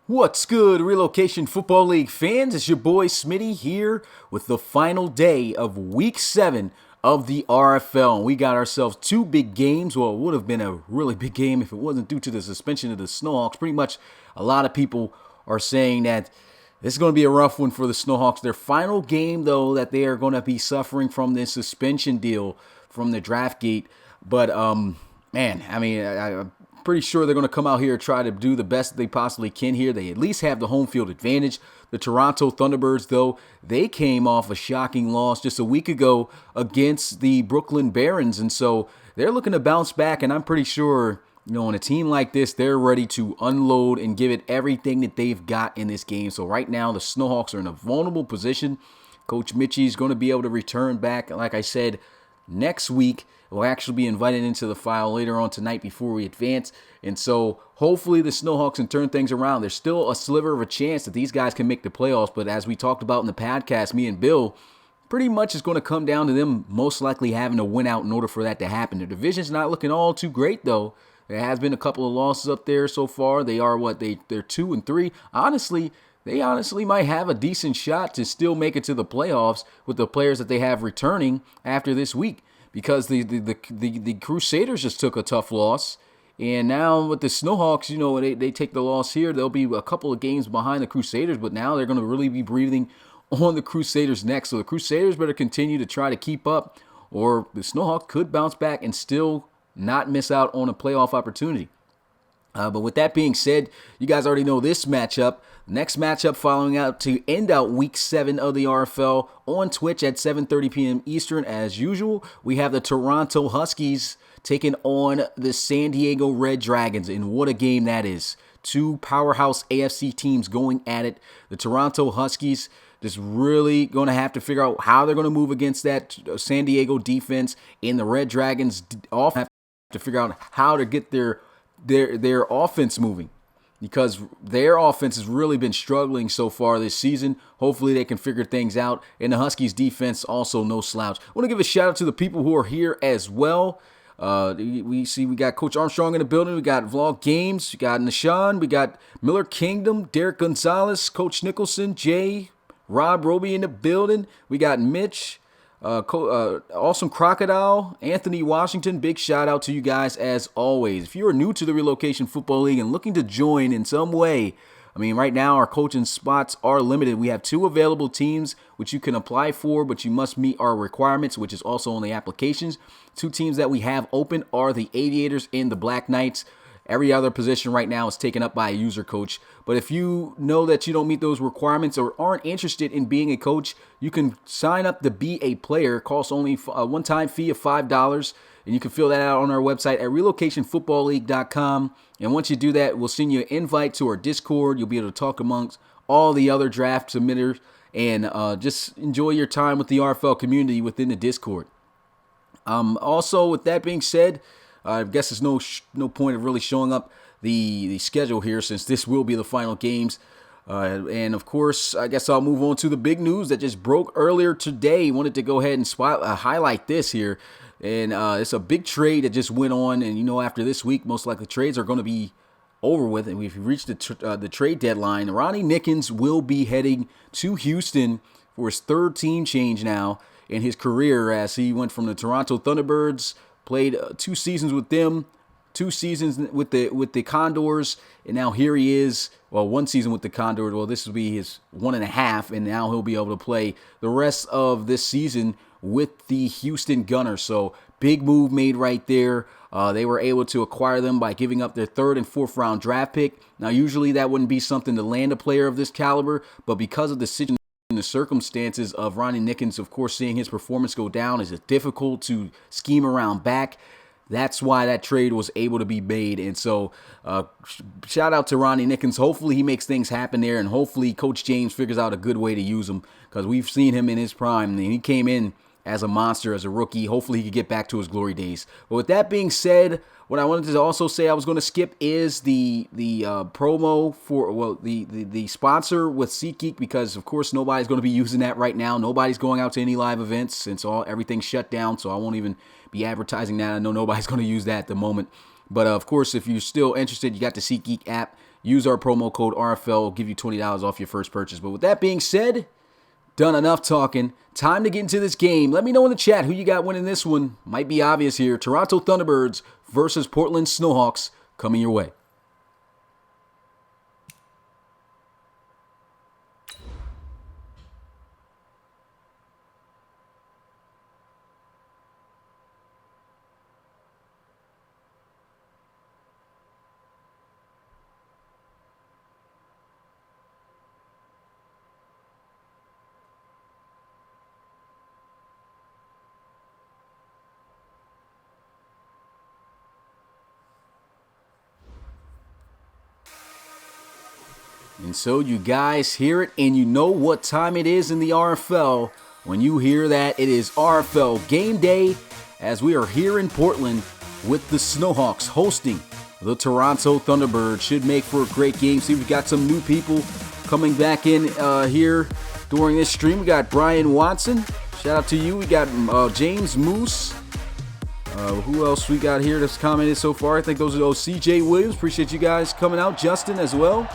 What's good, Relocation Football League fans? It's your boy Smitty here with the final day of Week 7 of the RFL. And we got ourselves two big games. Well, it would have been a really big game if it wasn't due to the suspension of the Snowhawks. Pretty much a lot of people are saying that this is going to be a rough one for the Snowhawks. Their final game, though, that they are going to be suffering from this suspension deal from the draft gate. But, I'm pretty sure they're going to come out here and try to do the best they possibly can here. They at least have the home field advantage. The Toronto Thunderbirds, though, they came off a shocking loss just a week ago against the Brooklyn Barons. And so they're looking to bounce back, and I'm pretty sure, on a team like this, they're ready to unload and give it everything that they've got in this game. So right now, the Snowhawks are in a vulnerable position. Coach Mitchie's going to be able to return back, like I said, next week. We'll actually be invited into the file later on tonight before we advance. And so hopefully the Snowhawks can turn things around. There's still a sliver of a chance that these guys can make the playoffs. But as we talked about in the podcast, me and Bill, pretty much it's going to come down to them most likely having to win out in order for that to happen. The division's not looking all too great, though. There has been a couple of losses up there so far. They are they're 2-3. They honestly might have a decent shot to still make it to the playoffs with the players that they have returning after this week. Because the Crusaders just took a tough loss. And now with the Snowhawks, they take the loss here. They'll be a couple of games behind the Crusaders, but now they're going to really be breathing on the Crusaders next. So the Crusaders better continue to try to keep up, or the Snowhawks could bounce back and still not miss out on a playoff opportunity. But with that being said, you guys already know this matchup. Next matchup following out to end out Week 7 of the RFL on Twitch at 7:30 p.m. Eastern. As usual, we have the Toronto Huskies taking on the San Diego Red Dragons. And what a game that is. Two powerhouse AFC teams going at it. The Toronto Huskies just really going to have to figure out how they're going to move against that San Diego defense. And the Red Dragons all have to figure out how to get their offense moving, because their offense has really been struggling so far this season. Hopefully they can figure things out. And the Huskies defense also no slouch. I want to give a shout out to the people who are here as well. We got Coach Armstrong in the building. We got Vlog Games. We got Nishan. We got Miller Kingdom, Derek Gonzalez, Coach Nicholson, Jay, Rob Roby in the building. We got Mitch, Awesome Crocodile, Anthony Washington. Big shout out to you guys as always. If you are new to the Relocation Football League and looking to join in some way, right now our coaching spots are limited. We have 2 available teams which you can apply for, but you must meet our requirements, which is also on the applications. 2 teams that we have open are the Aviators and the Black Knights. Every other position right now is taken up by a user coach. But if you know that you don't meet those requirements or aren't interested in being a coach, you can sign up to be a player. It costs only a one-time fee of $5. And you can fill that out on our website at relocationfootballleague.com. And once you do that, we'll send you an invite to our Discord. You'll be able to talk amongst all the other draft submitters and just enjoy your time with the RFL community within the Discord. Also, with that being said, I guess there's no point of really showing up the schedule here, since this will be the final games. And of course, I guess I'll move on to the big news that just broke earlier today. Wanted to go ahead and highlight this here. And it's a big trade that just went on. And after this week, most likely trades are going to be over with. And we've reached the trade deadline. Ronnie Nickens will be heading to Houston for his 3rd team change now in his career, as he went from the Toronto Thunderbirds. Played 2 seasons with them, 2 seasons with the Condors, and now here he is. Well, 1 season with the Condors. Well, this will be his 1.5, and now he'll be able to play the rest of this season with the Houston Gunners. So big move made right there. They were able to acquire them by giving up their 3rd and 4th round draft pick. Now, usually that wouldn't be something to land a player of this caliber, but because of the situation, the circumstances of Ronnie Nickens, of course, seeing his performance go down, is it difficult to scheme around back. That's why that trade was able to be made. And so shout out to Ronnie Nickens. Hopefully he makes things happen there, and hopefully Coach James figures out a good way to use him, because we've seen him in his prime. And he came in as a monster, as a rookie. Hopefully he could get back to his glory days. But with that being said, what I wanted to also say I was going to skip is the promo for, the sponsor with SeatGeek, because of course nobody's going to be using that right now. Nobody's going out to any live events since everything's shut down, so I won't even be advertising that. I know nobody's going to use that at the moment. But of course, if you're still interested, you got the SeatGeek app. use our promo code RFL. We'll give you $20 off your first purchase. But with that being said, done enough talking. Time to get into this game. Let me know in the chat who you got winning this one. Might be obvious here. Toronto Thunderbirds versus Portland Snowhawks coming your way. And so you guys hear it, and you know what time it is in the RFL. When you hear that, it is RFL game day, as we are here in Portland with the Snowhawks hosting the Toronto Thunderbirds. Should make for a great game. See, we've got some new people coming back in here during this stream. We got Brian Watson. Shout out to you. We got James Moose. Who else we got here that's commented so far? I think those are CJ Williams. Appreciate you guys coming out. Justin as well.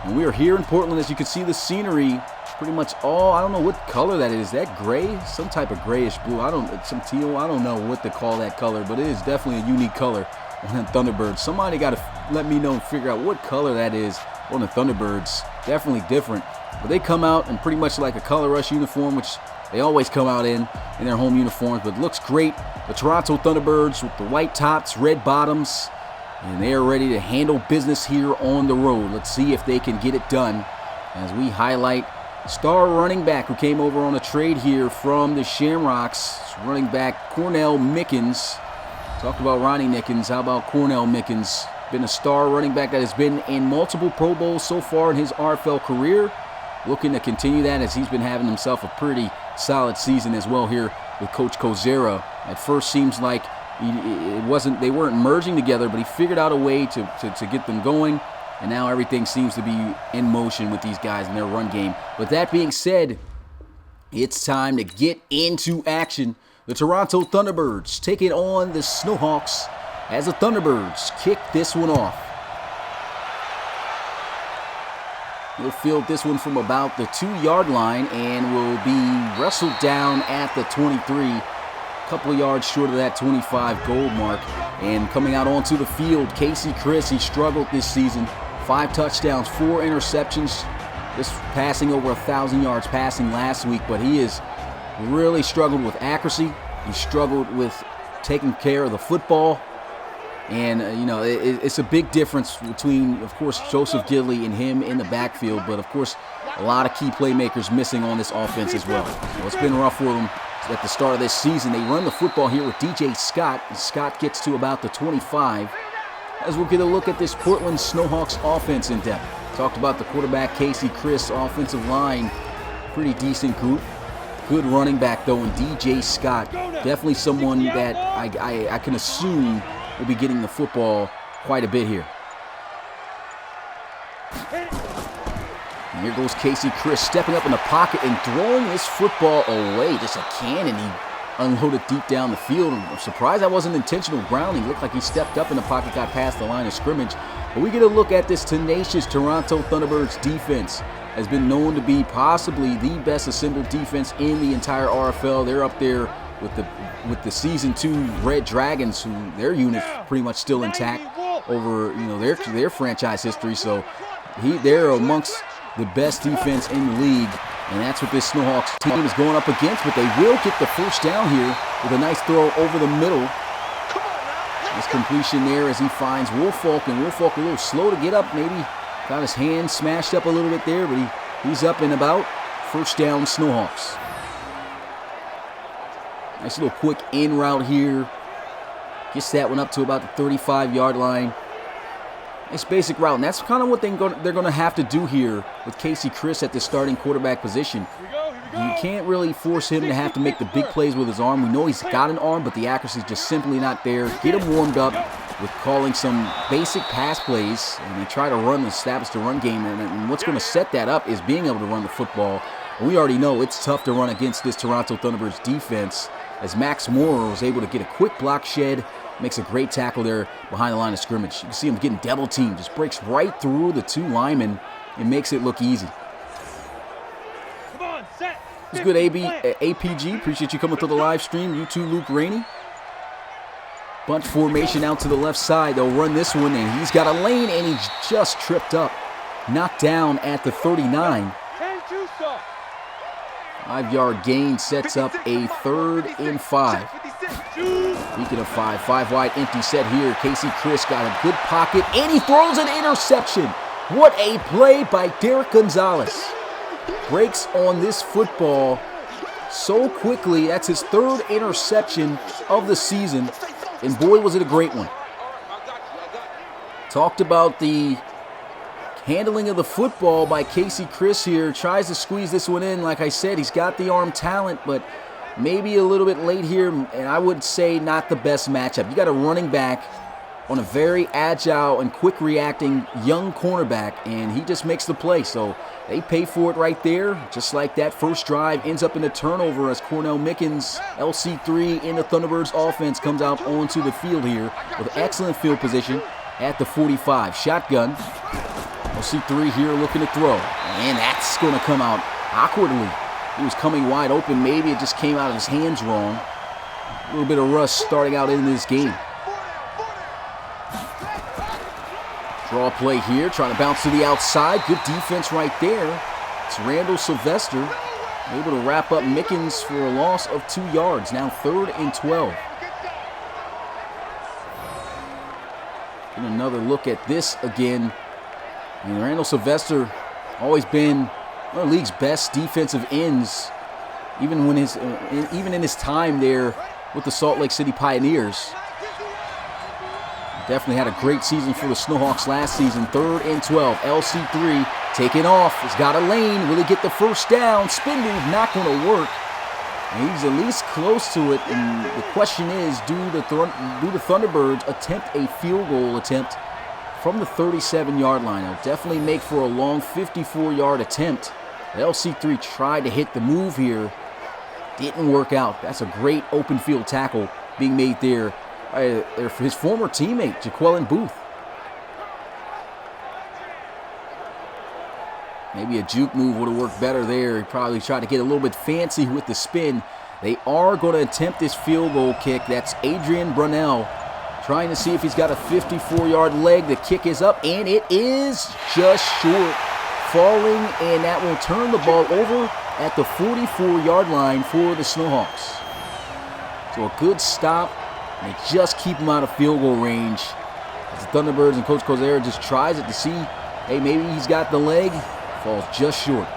And we are here in Portland. As you can see, the scenery pretty much all, I don't know what color that is. That gray? Some type of grayish blue. Some teal. I don't know what to call that color, but it is definitely a unique color on the Thunderbirds. Somebody got to let me know and figure out what color that is on the Thunderbirds. Definitely different. But they come out in pretty much like a Color Rush uniform, which they always come out in their home uniforms, but it looks great. The Toronto Thunderbirds with the white tops, red bottoms, and they are ready to handle business here on the road. Let's see if they can get it done as we highlight star running back who came over on a trade here from the Shamrocks. Running back Cornell Mickens. Talked about Ronnie Nickens. How about Cornell Mickens? Been a star running back that has been in multiple Pro Bowls so far in his RFL career. Looking to continue that as he's been having himself a pretty solid season as well here with Coach Kozera. At first seems like they weren't merging together, but he figured out a way to get them going, and now everything seems to be in motion with these guys in their run game. With that being said, it's time to get into action. The Toronto Thunderbirds taking on the Snowhawks as the Thunderbirds kick this one off. We'll field this one from about the 2-yard line and will be wrestled down at the 23. Couple of yards short of that 25 goal mark. And coming out onto the field, Casey Chris. He struggled this season. 5 touchdowns, 4 interceptions. Just passing over 1,000 yards passing last week, but he has really struggled with accuracy. He struggled with taking care of the football. And, it's a big difference between, of course, Joseph Gidley and him in the backfield. But, of course, a lot of key playmakers missing on this offense as well. So it's been rough for them. At the start of this season, they run the football here with DJ Scott. And Scott gets to about the 25. As we'll get a look at this Portland Snowhawks offense in depth. Talked about the quarterback, Casey Chris, offensive line. Pretty decent group. Good running back, though, in DJ Scott. Definitely someone that I can assume will be getting the football quite a bit here. And here goes Casey Chris stepping up in the pocket and throwing this football away. Just a cannon. He unloaded deep down the field. I'm surprised that wasn't intentional grounding. Looked like he stepped up in the pocket, got past the line of scrimmage. But we get a look at this tenacious Toronto Thunderbirds defense. Has been known to be possibly the best assembled defense in the entire RFL. They're up there with the Season 2 Red Dragons, who their unit's pretty much still intact over their franchise history. So they're amongst the best defense in the league, and that's what this Snowhawks team is going up against. But they will get the first down here with a nice throw over the middle. Nice completion there as he finds Wolfolk, and Wolfolk a little slow to get up. Maybe got his hand smashed up a little bit there, but he's up and about. First down, Snowhawks. Nice little quick in route here. Gets that one up to about the 35-yard line. Nice basic route, and that's kind of what they're going to have to do here with Casey Chris at the starting quarterback position. You can't really force him to have to make the big plays with his arm. We know he's got an arm, but the accuracy is just simply not there. Get him warmed up with calling some basic pass plays, and they try to establish the run game. And what's going to set that up is being able to run the football. And we already know it's tough to run against this Toronto Thunderbirds defense, as Max Moore was able to get a quick block shed Makes a great tackle there behind the line of scrimmage. You can see him getting double teamed. Just breaks right through the 2 linemen and makes it look easy. It's good, APG. Appreciate you coming to the live stream. You too, Luke Rainey. Bunch formation out to the left side. They'll run this one, and he's got a lane, and he's just tripped up. Knocked down at the 39. 5-yard gain sets up a 3rd and 5. Speaking of 5 wide empty set here. Casey Chris got a good pocket, and he throws an interception. What a play by Derek Gonzalez. Breaks on this football so quickly. That's his 3rd interception of the season, and boy, was it a great one. Talked about the handling of the football by Casey Chris here. Tries to squeeze this one in. Like I said, he's got the arm talent, but maybe a little bit late here, and I would say not the best matchup. You got a running back on a very agile and quick reacting young cornerback, and he just makes the play. So they pay for it right there. Just like that first drive ends up in a turnover as Cornell Mickens, LC3 in the Thunderbirds offense, comes out onto the field here with excellent field position at the 45. Shotgun. LC3 here looking to throw, and that's going to come out awkwardly. He was coming wide open. Maybe it just came out of his hands wrong. A little bit of rust starting out in this game. Draw play here, trying to bounce to the outside. Good defense right there. It's Randall Sylvester able to wrap up Mickens for a loss of 2 yards. Now 3rd and 12. And another look at this again. And Randall Sylvester always been one of the league's best defensive ends, even in his time there with the Salt Lake City Pioneers. Definitely had a great season for the Snowhawks last season. 3rd and 12. LC3 taking off. He's got a lane. Will he get the first down? Spin move not going to work. And he's at least close to it. And the question is, do the Thunderbirds attempt a field goal attempt from the 37-yard line? It'll definitely make for a long 54-yard attempt. LC3 tried to hit the move here. Didn't work out. That's a great open field tackle being made there for his former teammate, Jaquelin Booth. Maybe a juke move would have worked better there. He probably tried to get a little bit fancy with the spin. They are going to attempt this field goal kick. That's Adrian Brunell trying to see if he's got a 54-yard leg. The kick is up, and it is just short. Falling, and that will turn the ball over at the 44-yard line for the Snowhawks. So a good stop. And they just keep him out of field goal range. As the Thunderbirds and Coach Cozera just tries it to see, hey, maybe he's got the leg. Falls just short.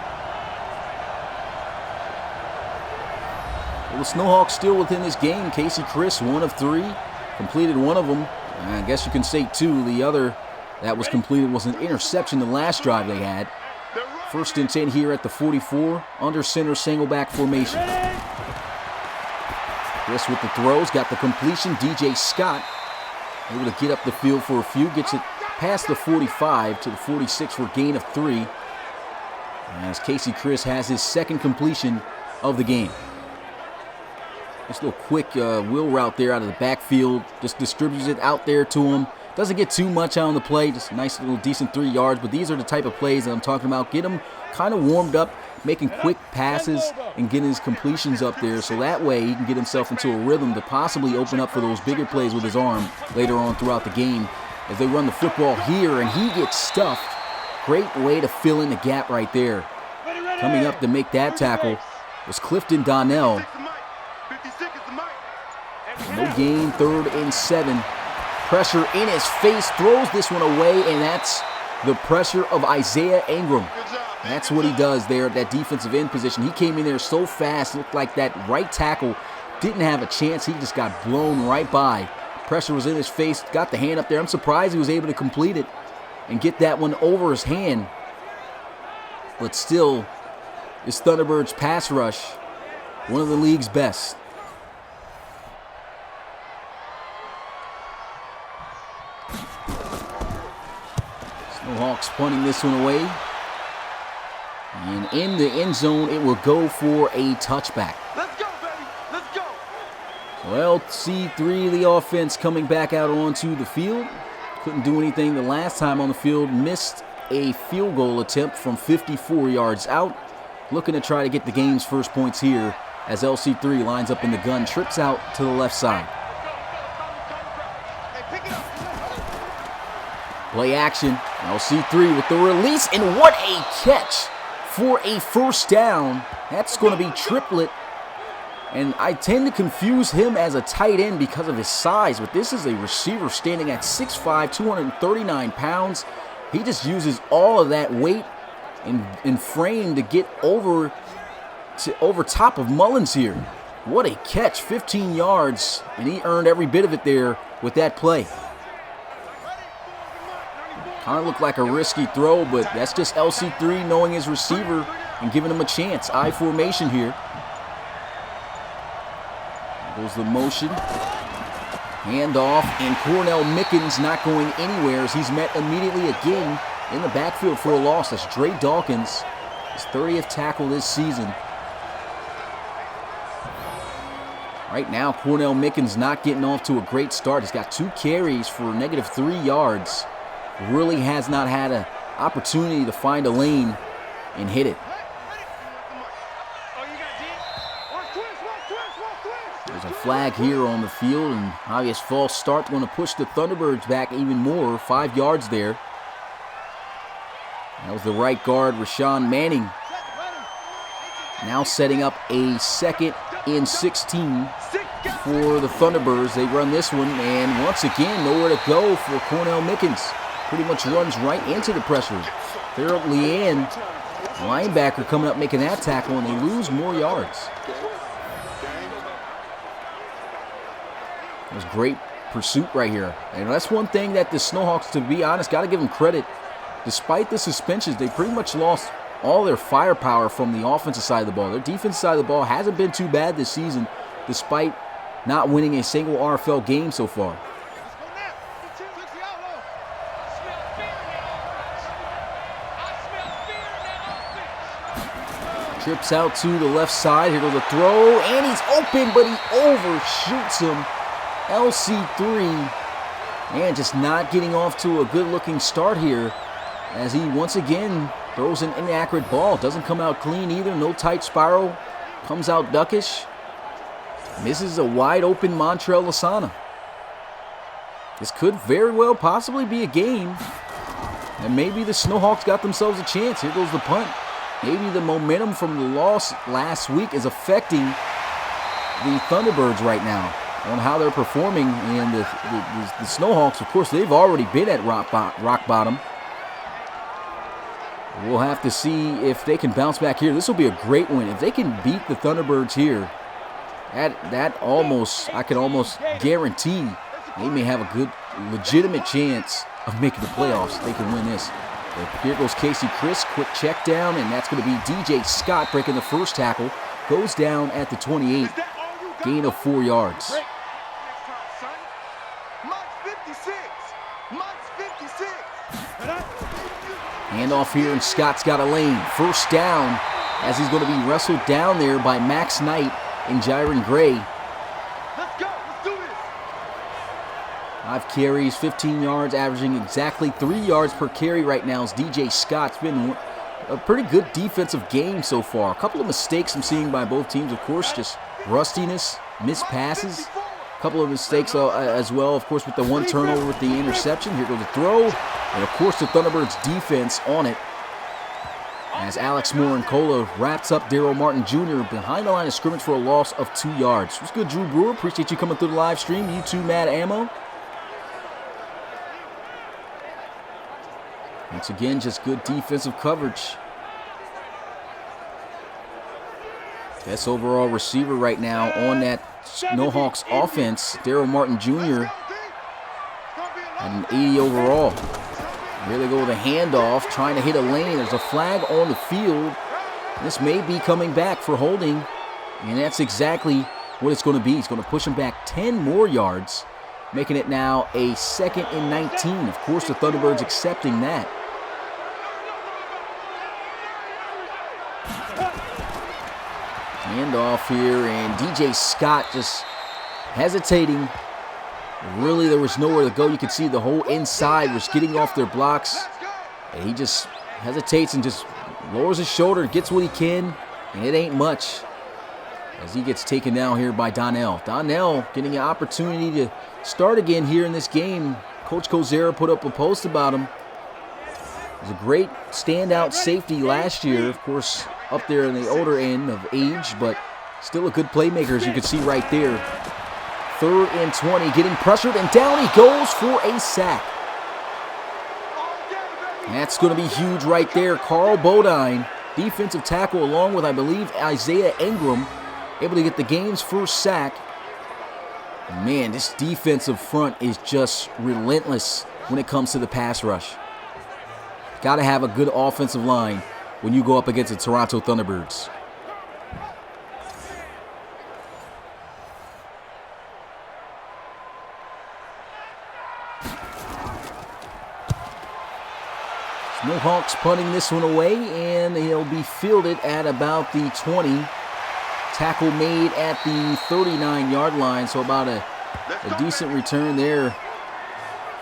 Well, the Snowhawks still within this game. Casey Chris, 1 of 3. Completed one of them. I guess you can say 2. The other that was completed was an interception the last drive they had. 1st and 10 here at the 44. Under center, single back formation. Chris with the throws, got the completion. DJ Scott able to get up the field for a few. Gets it past the 45 to the 46 for a gain of 3. As Casey Chris has his 2nd completion of the game. This little quick wheel route there out of the backfield. Just distributes it out there to him. Doesn't get too much on the play. Just a nice little decent 3 yards. But these are the type of plays that I'm talking about. Get him kind of warmed up, making quick passes and getting his completions up there. So that way he can get himself into a rhythm to possibly open up for those bigger plays with his arm later on throughout the game. As they run the football here and he gets stuffed. Great way to fill in the gap right there. Coming up to make that tackle was Clifton Donnell. No gain, 3rd and 7. Pressure in his face, throws this one away, and that's the pressure of Isaiah Ingram. That's what he does there at that defensive end position. He came in there so fast, looked like that right tackle didn't have a chance. He just got blown right by. Pressure was in his face, got the hand up there. I'm surprised he was able to complete it and get that one over his hand. But still, this Thunderbirds pass rush, one of the league's best. Snowhawks punting this one away. And in the end zone, it will go for a touchback. Let's go, baby. Let's go. So Well, C3, the offense coming back out onto the field. Couldn't do anything the last time on the field. Missed a field goal attempt from 54 yards out. Looking to try to get the game's first points here as LC3 lines up in the gun, trips out to the left side. Play action. LC3 with the release, and what a catch for a first down. That's going to be triplet. And I tend to confuse him as a tight end because of his size, but this is a receiver standing at 6'5", 239 pounds. He just uses all of that weight and frame to get over top of Mullins here. What a catch, 15 yards, and he earned every bit of it there with that play. Kind of looked like a risky throw, but that's just LC3 knowing his receiver and giving him a chance. I formation here. Goes the motion. Handoff, and Cornell Mickens not going anywhere as he's met immediately again in the backfield for a loss. That's Dre Dawkins, his 30th tackle this season. Right now, Cornell Mickens not getting off to a great start. He's got 2 carries for -3 yards. Really has not had an opportunity to find a lane and hit it. There's a flag here on the field, and obvious false start going to push the Thunderbirds back even more, 5 yards there. That was the right guard, Rashawn Manning. Now setting up a 2nd and 16 for the Thunderbirds. They run this one, and once again, nowhere to go for Cornell Mickens. Pretty much runs right into the pressure. Harold Leanne, linebacker, coming up making that tackle, and they lose more yards. It was great pursuit right here. And that's one thing that the Snowhawks, to be honest, got to give them credit. Despite the suspensions, they pretty much lost all their firepower from the offensive side of the ball. Their defensive side of the ball hasn't been too bad this season, despite not winning a single RFL game so far. Trips out to the left side. Here goes a throw, and he's open, but he overshoots him. LC3, man, just not getting off to a good-looking start here as he once again throws an inaccurate ball. Doesn't come out clean either. No tight spiral. Comes out duckish. Misses a wide-open Montrell Lasana. This could very well possibly be a game, and maybe the Snowhawks got themselves a chance. Here goes the punt. Maybe the momentum from the loss last week is affecting the Thunderbirds right now on how they're performing. And the Snowhawks, of course, they've already been at rock bottom. We'll have to see if they can bounce back here. This will be a great win. If they can beat the Thunderbirds here, I can almost guarantee they may have a good, legitimate chance of making the playoffs if they can win this. But here goes Casey Chris, quick check down, and that's going to be DJ Scott breaking the first tackle. Goes down at the 28, gain of 4 yards. Handoff here, and Scott's got a lane. First down as he's going to be wrestled down there by Max Knight and Jiren Gray. 5 carries, 15 yards, averaging exactly 3 yards per carry right now as DJ Scott's been a pretty good defensive game so far. A couple of mistakes I'm seeing by both teams, of course, just rustiness, missed passes. A couple of mistakes as well, of course, with the 1 turnover with the interception. Here goes the throw, and of course the Thunderbirds defense on it as Alex Morincola wraps up Daryl Martin Jr. behind the line of scrimmage for a loss of 2 yards. What's good, Drew Brewer? Appreciate you coming through the live stream. You too, Mad Ammo. Once again, just good defensive coverage. Best overall receiver right now on that Snowhawks offense, Daryl Martin Jr. and an 80 overall. Here they go with a handoff, trying to hit a lane. There's a flag on the field. This may be coming back for holding, and that's exactly what it's going to be. He's going to push him back 10 more yards, making it now a 2nd and 19. Of course, the Thunderbirds accepting that. Handoff here, and DJ Scott just hesitating. Really, there was nowhere to go. You could see the whole inside was getting off their blocks. And he just hesitates and just lowers his shoulder, gets what he can, and it ain't much as he gets taken down here by Donnell. Donnell getting an opportunity to start again here in this game. Coach Kozera put up a post about him. He was a great standout safety last year, of course, up there in the older end of age, but still a good playmaker, as you can see right there. 3rd and 20, getting pressured, and down he goes for a sack. That's going to be huge right there. Carl Bodine, defensive tackle, along with, I believe, Isaiah Ingram, able to get the game's first sack. Man, this defensive front is just relentless when it comes to the pass rush. Got to have a good offensive line when you go up against the Toronto Thunderbirds. Snowhawks punting this one away, and he'll be fielded at about the 20. Tackle made at the 39-yard line, so about a decent return there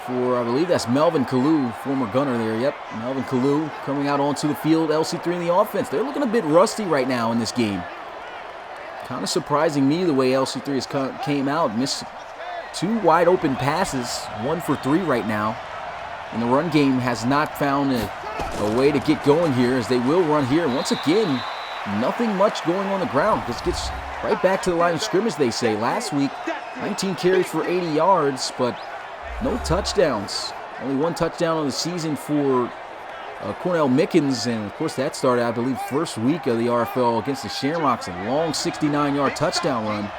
for, I believe that's Melvin Kalu, former gunner there. Yep, Melvin Kalu coming out onto the field. LC3 in the offense. They're looking a bit rusty right now in this game. Kind of surprising me the way LC3 has came out. Missed 2 wide open passes, 1 for 3 right now. And the run game has not found a way to get going here, as they will run here. Once again, nothing much going on the ground. This gets right back to the line of scrimmage, they say. Last week, 19 carries for 80 yards, but no touchdowns. Only 1 touchdown on the season for Cornell Mickens, and of course that started, I believe, first week of the RFL against the Shamrocks. A long 69-yard touchdown run.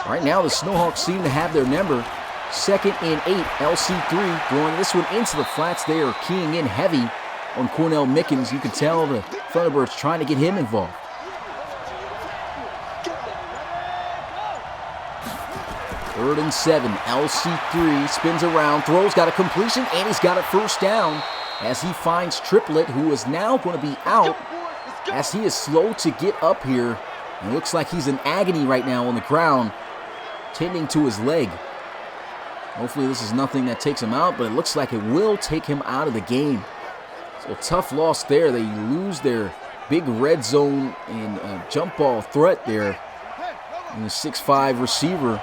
Right now, the Snowhawks seem to have their number. 2nd and 8, LC3 throwing this one into the flats. They are keying in heavy on Cornell Mickens. You can tell the Thunderbirds trying to get him involved. 3rd and 7, LC3 spins around, throws, got a completion, and he's got it first down as he finds Triplett, who is now going to be out as he is slow to get up here. And it looks like he's in agony right now on the ground, tending to his leg. Hopefully this is nothing that takes him out, but it looks like it will take him out of the game. So tough loss there. They lose their big red zone and jump ball threat there. And the 6'5 receiver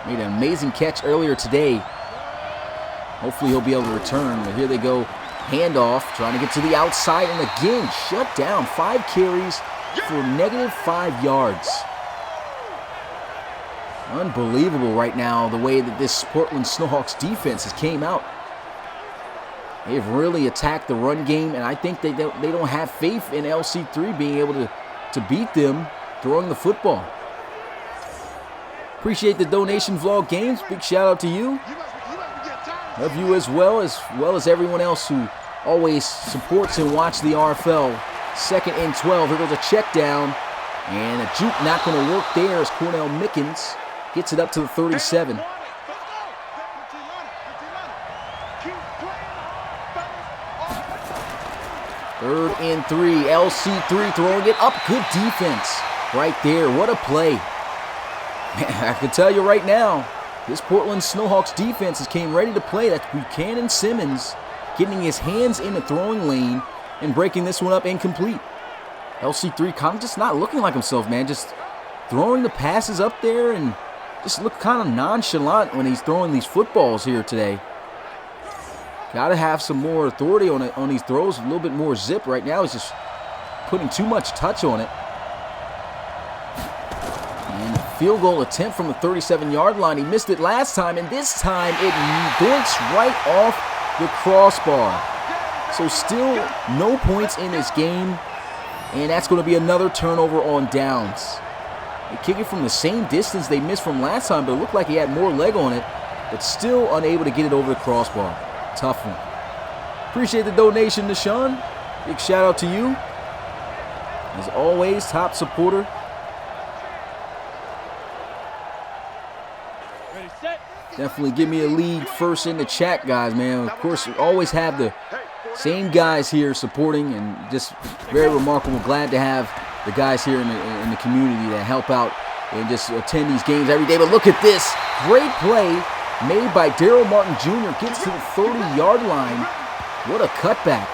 made an amazing catch earlier today. Hopefully he'll be able to return, but here they go. Handoff, trying to get to the outside, and again, shut down. 5 carries for -5 yards. Unbelievable right now the way that this Portland Snowhawks defense has came out. They've really attacked the run game, and I think they don't have faith in LC3 being able to beat them throwing the football. Appreciate the donation, Vlog Games. Big shout out to you. Love you as well as everyone else who always supports and watches the RFL. 2nd and 12. Here goes a check down, and a juke not going to work there as Cornell Mickens gets it up to the 37. 3rd and 3. LC3 throwing it up. Good defense right there. What a play. Man, I can tell you right now, this Portland Snowhawks defense has came ready to play. That's Buchanan Simmons getting his hands in the throwing lane and breaking this one up incomplete. LC3 kind of just not looking like himself, man. Just throwing the passes up there and just look kind of nonchalant when he's throwing these footballs here today. Got to have some more authority on these throws, a little bit more zip. Right now he's just putting too much touch on it. And a field goal attempt from the 37-yard line. He missed it last time, and this time it boinks right off the crossbar. So still no points in this game, and that's going to be another turnover on downs. They kick it from the same distance they missed from last time, but it looked like he had more leg on it, but still unable to get it over the crossbar. Tough one. Appreciate the donation, Nishan. Big shout out to you. As always, top supporter. Definitely give me a lead first in the chat, guys, man. Of course, we always have the same guys here supporting, and just very remarkable. Glad to have the guys here in the community that help out and just attend these games every day. But look at this. Great play made by Daryl Martin Jr. Gets to the 30-yard line. What a cutback.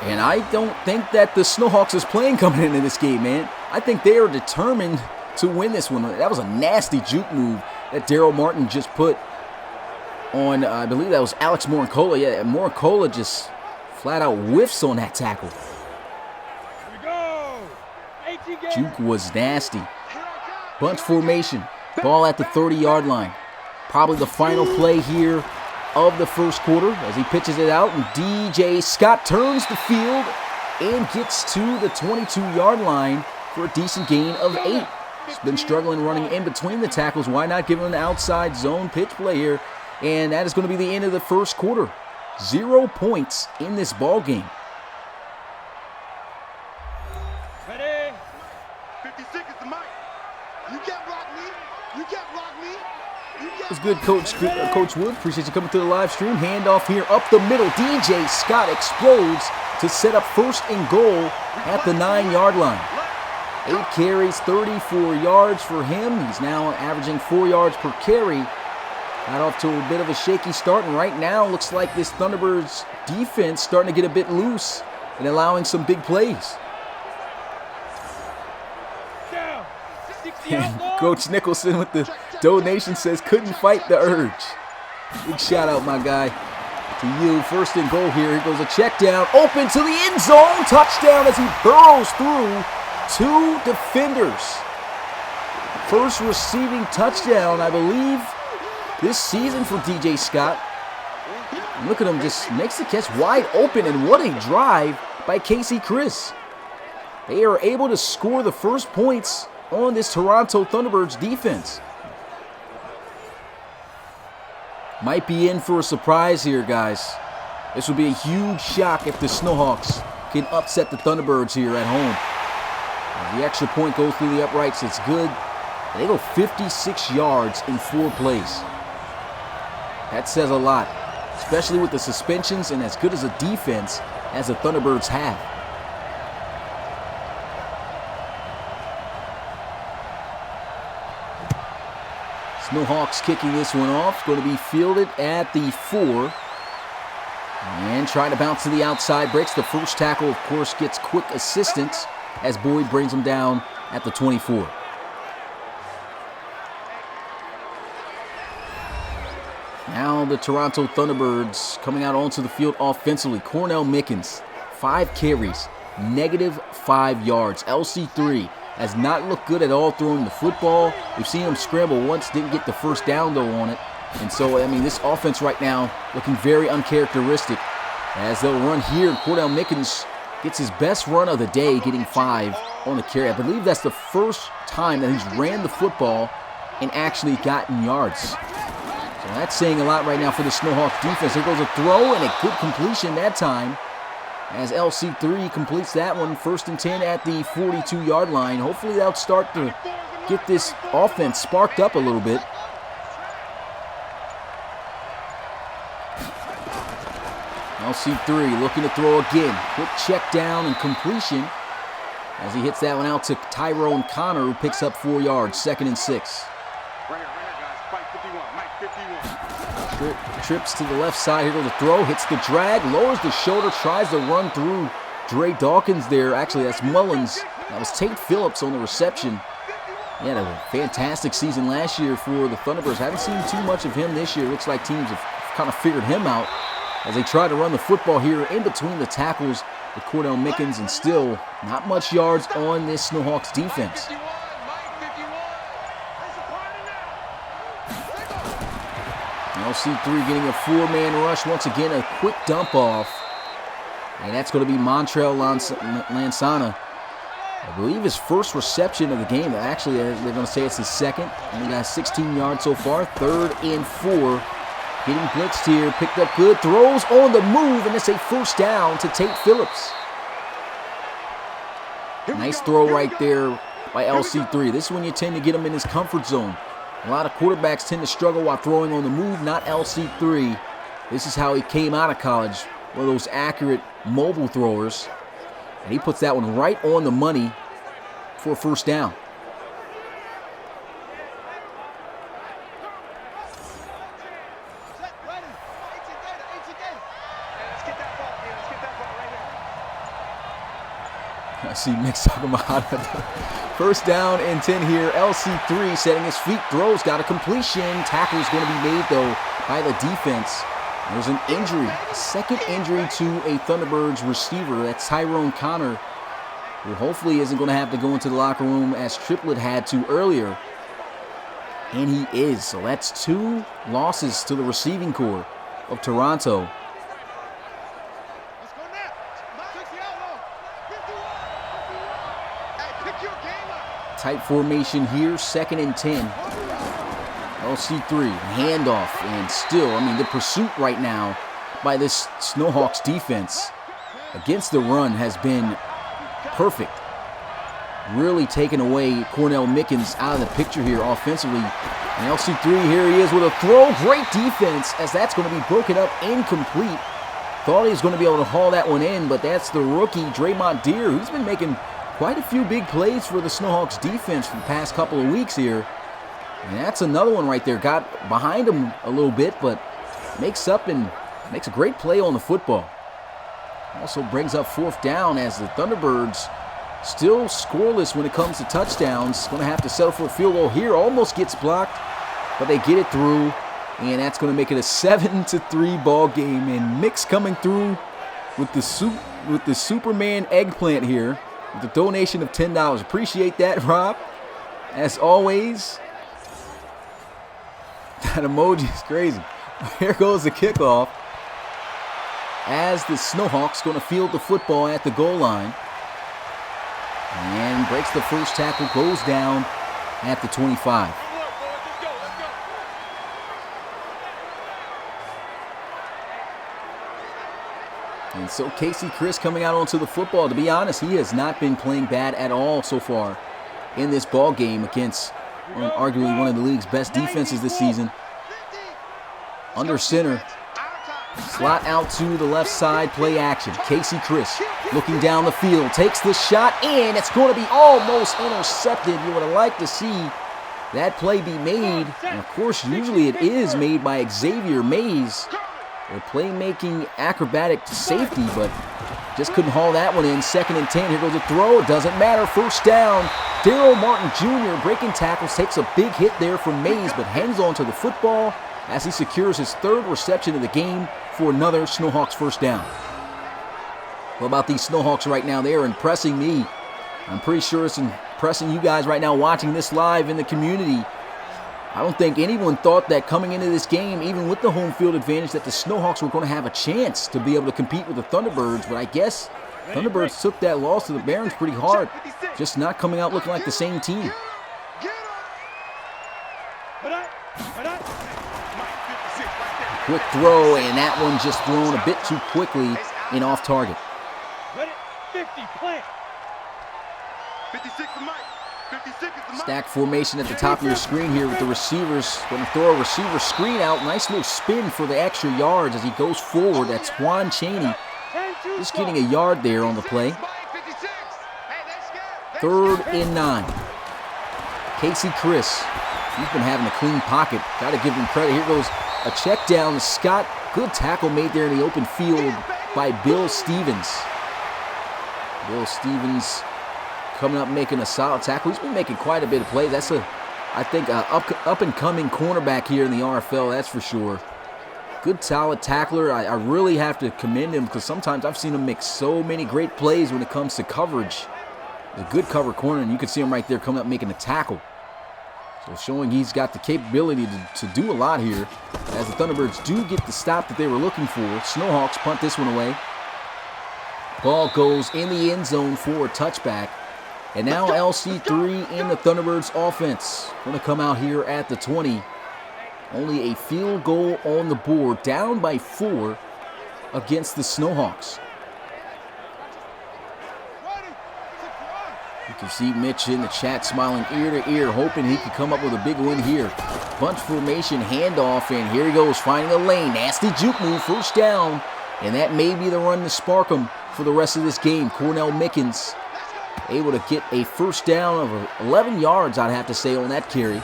And I don't think that the Snowhawks is playing coming into this game, man. I think they are determined to win this one. That was a nasty juke move that Daryl Martin just put on, I believe that was Alex Morincola. Yeah, Morincola just flat out whiffs on that tackle. Juke was nasty. Bunch formation. Ball at the 30-yard line. Probably the final play here of the first quarter as he pitches it out, and DJ Scott turns the field and gets to the 22-yard line for a decent gain of 8. He's been struggling running in between the tackles. Why not give him an outside zone pitch play here? And that is going to be the end of the first quarter. 0 points in this ball game. Ready? 50 seconds to Mike. You can't block me. You can't block me. It's good, Coach Wood. Appreciate you coming to the live stream. Handoff here up the middle. DJ Scott explodes to set up first and goal at the 9-yard line. 8 carries, 34 yards for him. He's now averaging 4 yards per carry. Got off to a bit of a shaky start, and right now looks like this Thunderbirds defense starting to get a bit loose and allowing some big plays. And Coach Nicholson with the donation says, couldn't fight the urge. Big shout out, my guy, to you. First and goal here. Here goes a check down. Open to the end zone. Touchdown as he burrows through 2 defenders. First receiving touchdown, I believe, this season for DJ Scott. And look at him, just makes the catch wide open, and what a drive by Casey Chris. They are able to score the first points on this Toronto Thunderbirds defense. Might be in for a surprise here, guys. This would be a huge shock if the Snowhawks can upset the Thunderbirds here at home. The extra point goes through the uprights. It's good. They go 56 yards in 4 plays. That says a lot, especially with the suspensions and as good as a defense as the Thunderbirds have. Snowhawks kicking this one off. Going to be fielded at the 4. And trying to bounce to the outside. Breaks the first tackle, of course, gets quick assistance as Boyd brings him down at the 24. Now the Toronto Thunderbirds coming out onto the field offensively. Cornell Mickens, 5 carries, -5 yards. LC3 has not looked good at all throwing the football. We've seen him scramble once, didn't get the first down though on it. And so, I mean, this offense right now looking very uncharacteristic as they'll run here. Cornell Mickens gets his best run of the day, getting 5 on the carry. I believe that's the first time that he's ran the football and actually gotten yards. So that's saying a lot right now for the Snowhawks defense. There goes a throw and a good completion that time as LC3 completes that one. 1st and 10 at the 42-yard line. Hopefully that'll start to get this offense sparked up a little bit. LC3 looking to throw again. Quick check down and completion as he hits that one out to Tyrone Connor, who picks up 4 yards. 2nd and 6. Trips to the left side. Here goes the throw. Hits the drag. Lowers the shoulder. Tries to run through Dre Dawkins there. Actually, that's Mullins. That was Tate Phillips on the reception. He had a fantastic season last year for the Thunderbirds. Haven't seen too much of him this year. Looks like teams have kind of figured him out as they try to run the football here in between the tackles with Cornell Mickens, and still not much yards on this Snowhawks defense. LC3 getting a 4-man rush. Once again, a quick dump off. And that's going to be Montrell Lansana. I believe his first reception of the game. Actually, they're going to say it's his second. Only got 16 yards so far. 3rd and 4. Getting blitzed here. Picked up good. Throws on the move. And it's a 1st down to Tate Phillips. Nice throw right there by LC3. This is when you tend to get him in his comfort zone. A lot of quarterbacks tend to struggle while throwing on the move. Not LC3. This is how he came out of college. One of those accurate mobile throwers. And he puts that one right on the money for a first down. I see Mick's talking about first down and 10 here. LC3 setting his feet, throws, got a completion. Tackle is going to be made, though, by the defense. There's an injury, a second injury to a Thunderbirds receiver. That's Tyrone Connor, who hopefully isn't going to have to go into the locker room as Triplett had to earlier. And he is. So that's 2 losses to the receiving corps of Toronto. Tight formation here, 2nd and 10. LC3, handoff, and still, I mean, the pursuit right now by this Snowhawks defense against the run has been perfect. Really taking away Cornell Mickens out of the picture here offensively. And LC3, here he is with a throw. Great defense, as that's going to be broken up incomplete. Thought he was going to be able to haul that one in, but that's the rookie, Draymond Deere, who's been making quite a few big plays for the Snowhawks defense for the past couple of weeks here. And that's another one right there. Got behind him a little bit, but makes up and makes a great play on the football. Also brings up 4th down as the Thunderbirds still scoreless when it comes to touchdowns. Going to have to settle for a field goal here. Almost gets blocked, but they get it through. And that's going to make it a 7-3 ball game. And Mick's coming through with the Superman eggplant here. With a donation of $10. Appreciate that, Rob. As always. That emoji is crazy. Here goes the kickoff. As the Snowhawks going to field the football at the goal line. And breaks the first tackle, goes down at the 25. And so Casey Chris coming out onto the football. To be honest, he has not been playing bad at all so far in this ball game against arguably one of the league's best defenses this season. Under center, slot out to the left side, play action. Casey Chris looking down the field, takes the shot, and it's going to be almost intercepted. You would have liked to see that play be made. And of course, usually it is made by Xavier Mays, their playmaking acrobatic safety, but just couldn't haul that one in. 2nd and 10. Here goes a throw. It doesn't matter. First down. Daryl Martin Jr. breaking tackles, takes a big hit there from Mays, but hangs on to the football as he secures his 3rd reception of the game for another Snowhawks first down. What about these Snowhawks right now? They are impressing me. I'm pretty sure it's impressing you guys right now watching this live in the community. I don't think anyone thought that coming into this game, even with the home field advantage, that the Snowhawks were going to have a chance to be able to compete with the Thunderbirds. But I guess Thunderbirds took that loss to the Barons pretty hard. Just not coming out looking like the same team. Quick throw, and that one just thrown a bit too quickly and off target. 50, plant. 56 to Mike. 56 is the Stack formation at the top of your screen here with the receivers. Going to throw a receiver screen out. Nice little spin for the extra yards as he goes forward. That's Juan Chaney. Just getting a yard there on the play. 3rd and 9. Casey Chris. He's been having a clean pocket. Got to give him credit. Here goes a check down to Scott. Good tackle made there in the open field by Bill Stevens. Bill Stevens coming up making a solid tackle. He's been making quite a bit of plays. That's I think an up-and-coming cornerback here in the RFL, that's for sure. Good, solid tackler. I really have to commend him because sometimes I've seen him make so many great plays when it comes to coverage. He's a good cover corner, and you can see him right there coming up making a tackle. So showing he's got the capability to do a lot here as the Thunderbirds do get the stop that they were looking for. Snowhawks punt this one away. Ball goes in the end zone for a touchback. And now LC3 in the Thunderbirds offense. Going to come out here at the 20. Only a field goal on the board, down by 4 against the Snowhawks. You can see Mitch in the chat smiling ear to ear, hoping he could come up with a big win here. Bunch formation, handoff, and here he goes, finding a lane. Nasty juke move, first down. And that may be the run to spark him for the rest of this game. Cornell Mickens able to get a first down of 11 yards, I'd have to say, on that carry.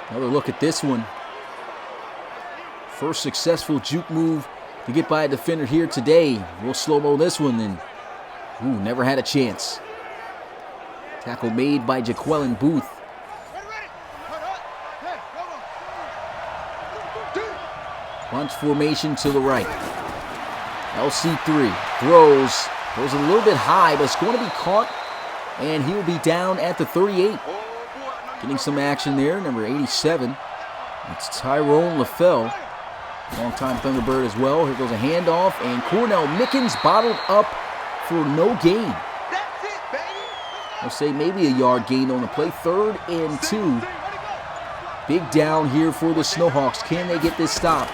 Another look at this one. First successful juke move to get by a defender here today. We'll slow-mo this one, and never had a chance. Tackle made by Jaquelin Booth. Bunch formation to the right. LC3 throws a little bit high, but it's going to be caught, and he'll be down at the 38. Getting some action there, number 87. It's Tyrone LaFell, longtime Thunderbird as well. Here goes a handoff, and Cornell Mickens bottled up for no gain. I'll say maybe a yard gain on the play. 3rd and 2. Big down here for the Snowhawks. Can they get this stop?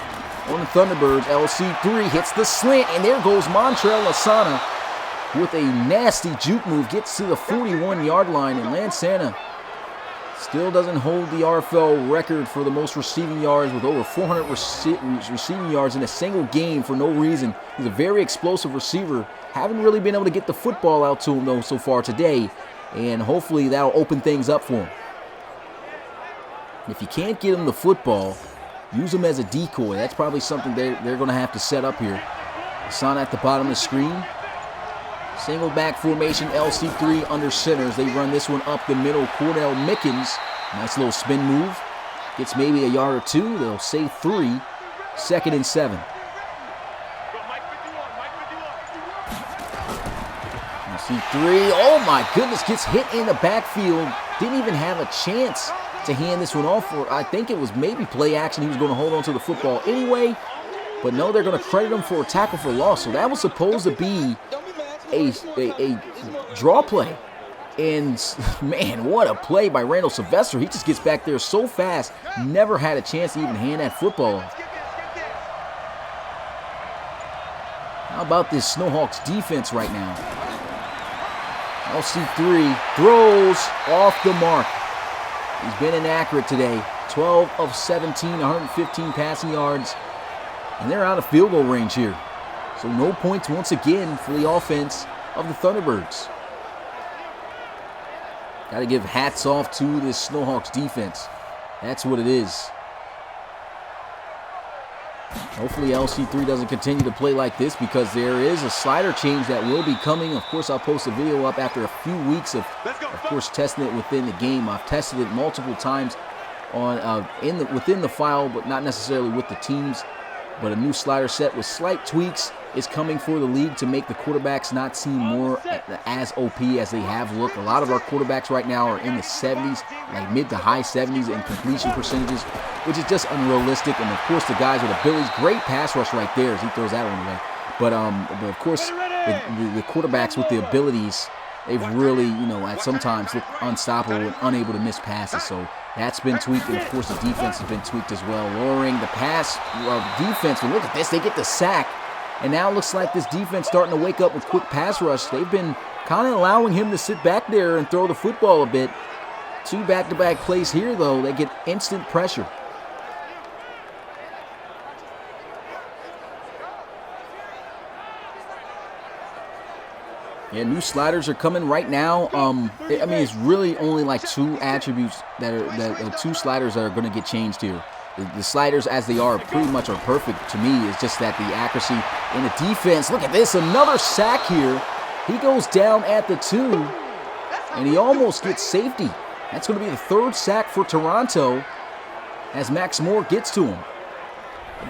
On the Thunderbirds, LC3 hits the slant, and there goes Montrell Lasana with a nasty juke move. Gets to the 41-yard line, and Lance Santa still doesn't hold the RFL record for the most receiving yards, with over 400 receiving yards in a single game for no reason. He's a very explosive receiver. Haven't really been able to get the football out to him, though, so far today, and hopefully that'll open things up for him. If you can't get him the football, use him as a decoy. That's probably something they're going to have to set up here. Son at the bottom of the screen. Single back formation, LC3 under centers. They run this one up the middle. Cornell Mickens, nice little spin move. Gets maybe a yard or two. They'll say 3. 2nd and 7. LC3, oh my goodness, gets hit in the backfield. Didn't even have a chance to hand this one off, or I think it was maybe play action. He was going to hold on to the football anyway, but no, they're going to credit him for a tackle for loss. So that was supposed to be a draw play, and man, what a play by Randall Sylvester. He just gets back there so fast, never had a chance to even hand that football off. How about this Snowhawks defense right now? LC3 throws off the mark. He's been inaccurate today. 12 of 17, 115 passing yards. And they're out of field goal range here. So no points once again for the offense of the Thunderbirds. Got to give hats off to this Snowhawks defense. That's what it is. Hopefully LC3 doesn't continue to play like this, because there is a slider change that will be coming. Of course, I'll post a video up after a few weeks of course, testing it within the game. I've tested it multiple times on within the file, but not necessarily with the teams. But a new slider set with slight tweaks is coming for the league to make the quarterbacks not seem more as OP as they have looked. A lot of our quarterbacks right now are in the 70s, like mid to high 70s in completion percentages, which is just unrealistic. And of course, the guys with abilities, great pass rush right there as he throws that one away. But of course, the quarterbacks with the abilities, they've really, at sometimes looked unstoppable and unable to miss passes. So that's been tweaked, and of course the defense has been tweaked as well. Lowering the pass defense, but look at this, they get the sack. And now it looks like this defense starting to wake up with quick pass rush. They've been kind of allowing him to sit back there and throw the football a bit. 2 back-to-back plays here, though. They get instant pressure. Yeah, new sliders are coming right now. It's really only like 2 attributes that 2 sliders that are going to get changed here. The sliders as they are pretty much are perfect to me. It's just that the accuracy in the defense. Look at this, another sack here. He goes down at the 2, and he almost gets safety. That's going to be the 3rd sack for Toronto as Max Moore gets to him.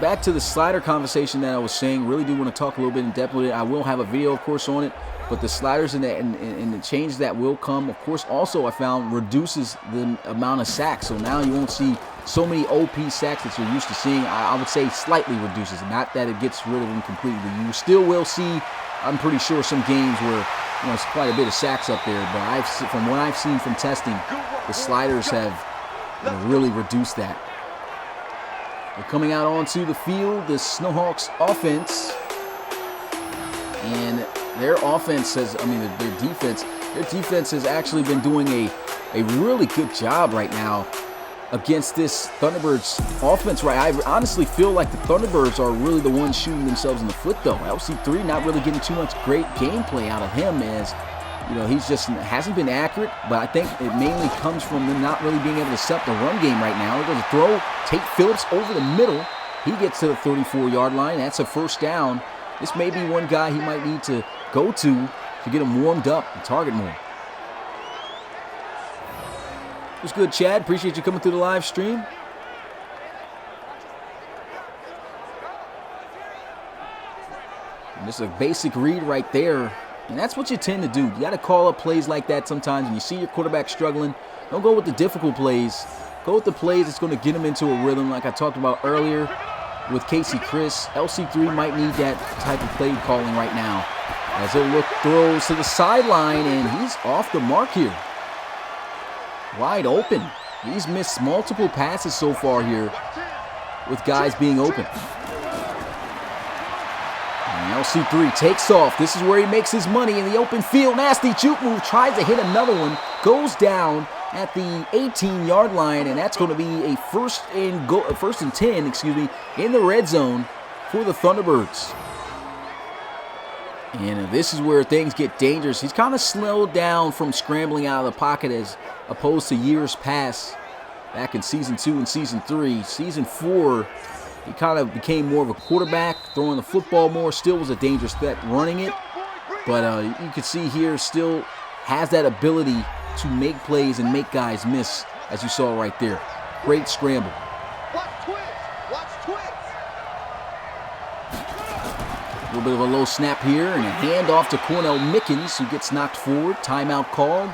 Back to the slider conversation that I was saying. Really do want to talk a little bit in depth with it. I will have a video, of course, on it. But the sliders and the change that will come, of course, also I found reduces the amount of sacks. So now you won't see so many OP sacks that you're used to seeing. I would say slightly reduces, not that it gets rid of them completely. You still will see, I'm pretty sure, some games where it's quite a bit of sacks up there. But from what I've seen from testing, the sliders have really reduced that. They're coming out onto the field, the Snowhawks offense, and their offense their defense has actually been doing a really good job right now against this Thunderbirds offense, right? I honestly feel like the Thunderbirds are really the ones shooting themselves in the foot, though. LC3 not really getting too much great gameplay out of him, as he's just hasn't been accurate, but I think it mainly comes from them not really being able to set the run game right now. He goes to throw, Tate Phillips over the middle. He gets to the 34-yard line. That's a first down. This may be one guy he might need to go to get him warmed up and target more. It was good, Chad. Appreciate you coming through the live stream. And this is a basic read right there. And that's what you tend to do. You got to call up plays like that sometimes. When you see your quarterback struggling, don't go with the difficult plays. Go with the plays that's going to get him into a rhythm, like I talked about earlier with Casey Chris. LC3 might need that type of play calling right now. As he'll look, throws to the sideline, and he's off the mark here. Wide open. He's missed multiple passes so far here with guys being open. And LC3 takes off. This is where he makes his money in the open field. Nasty juke move. Tries to hit another one. Goes down at the 18-yard line, and that's going to be a first and 10, in the red zone for the Thunderbirds. And this is where things get dangerous. He's kind of slowed down from scrambling out of the pocket as opposed to years past, back in Season 2 and Season 3. Season 4, he kind of became more of a quarterback, throwing the football more. Still was a dangerous threat running it. But you can see here still has that ability to make plays and make guys miss, as you saw right there. Great scramble. A little bit of a low snap here, and a handoff to Cornell Mickens, who gets knocked forward. Timeout called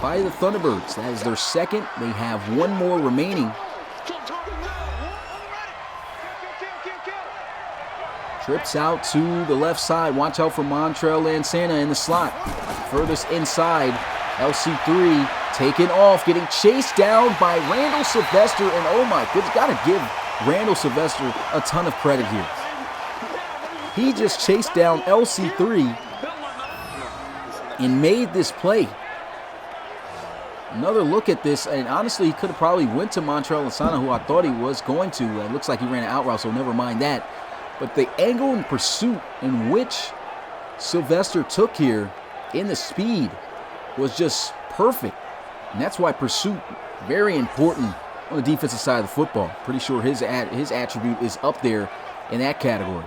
by the Thunderbirds. That is their second. They have one more remaining. Trips out to the left side. Watch out for Montrell Lansana in the slot. Furthest inside, LC3 taken off, getting chased down by Randall Sylvester. And oh my goodness, got to give Randall Sylvester a ton of credit here. He just chased down LC3 and made this play. Another look at this, and honestly, he could have probably went to Montrell Lansana, who I thought he was going to. It looks like he ran an out route, so never mind that. But the angle and pursuit in which Sylvester took here in the speed was just perfect. And that's why pursuit, very important on the defensive side of the football. Pretty sure his attribute is up there in that category.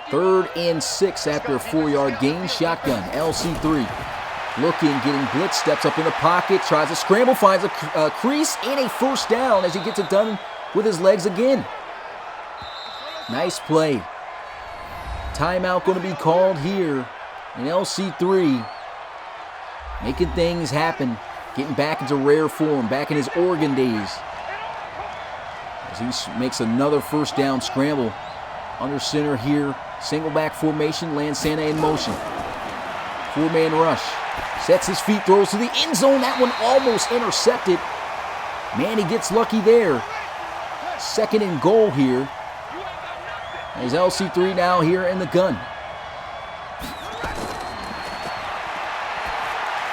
3rd and 6 after a 4-yard gain. Shotgun, LC3 looking, getting blitzed, steps up in the pocket, tries to scramble, finds a crease, and a first down as he gets it done with his legs again. Nice play. Timeout going to be called here. And LC3 making things happen, getting back into rare form, back in his Oregon days. As he makes another first down scramble. Under center here, single back formation, Lansana in motion. 4-man rush. Sets his feet, throws to the end zone. That one almost intercepted. Man, he gets lucky there. 2nd and goal here. As LC3 now here in the gun.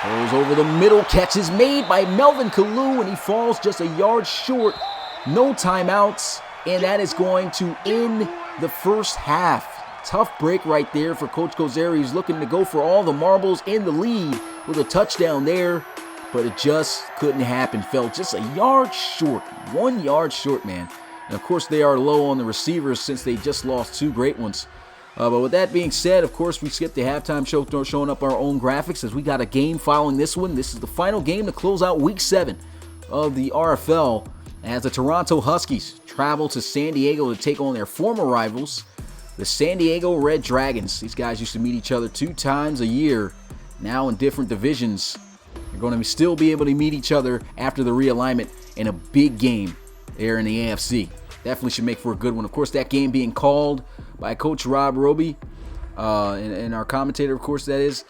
Throws over the middle. Catch is made by Melvin Kalu, and he falls just a yard short. No timeouts, and that is going to end the first half. Tough break right there for Coach Kozeri. He's looking to go for all the marbles in the lead with a touchdown there, but it just couldn't happen. Fell just a yard short. 1 yard short, man. And of course, they are low on the receivers since they just lost 2 great ones. But with that being said, of course, we skipped the halftime show, showing up our own graphics as we got a game following this one. This is the final game to close out Week 7 of the RFL as the Toronto Huskies travel to San Diego to take on their former rivals, the San Diego Red Dragons. These guys used to meet each other 2 times a year, now in different divisions. They're going to still be able to meet each other after the realignment in a big game there in the AFC. Definitely should make for a good one. Of course, that game being called by Coach Rob Roby, and our commentator, of course, that is.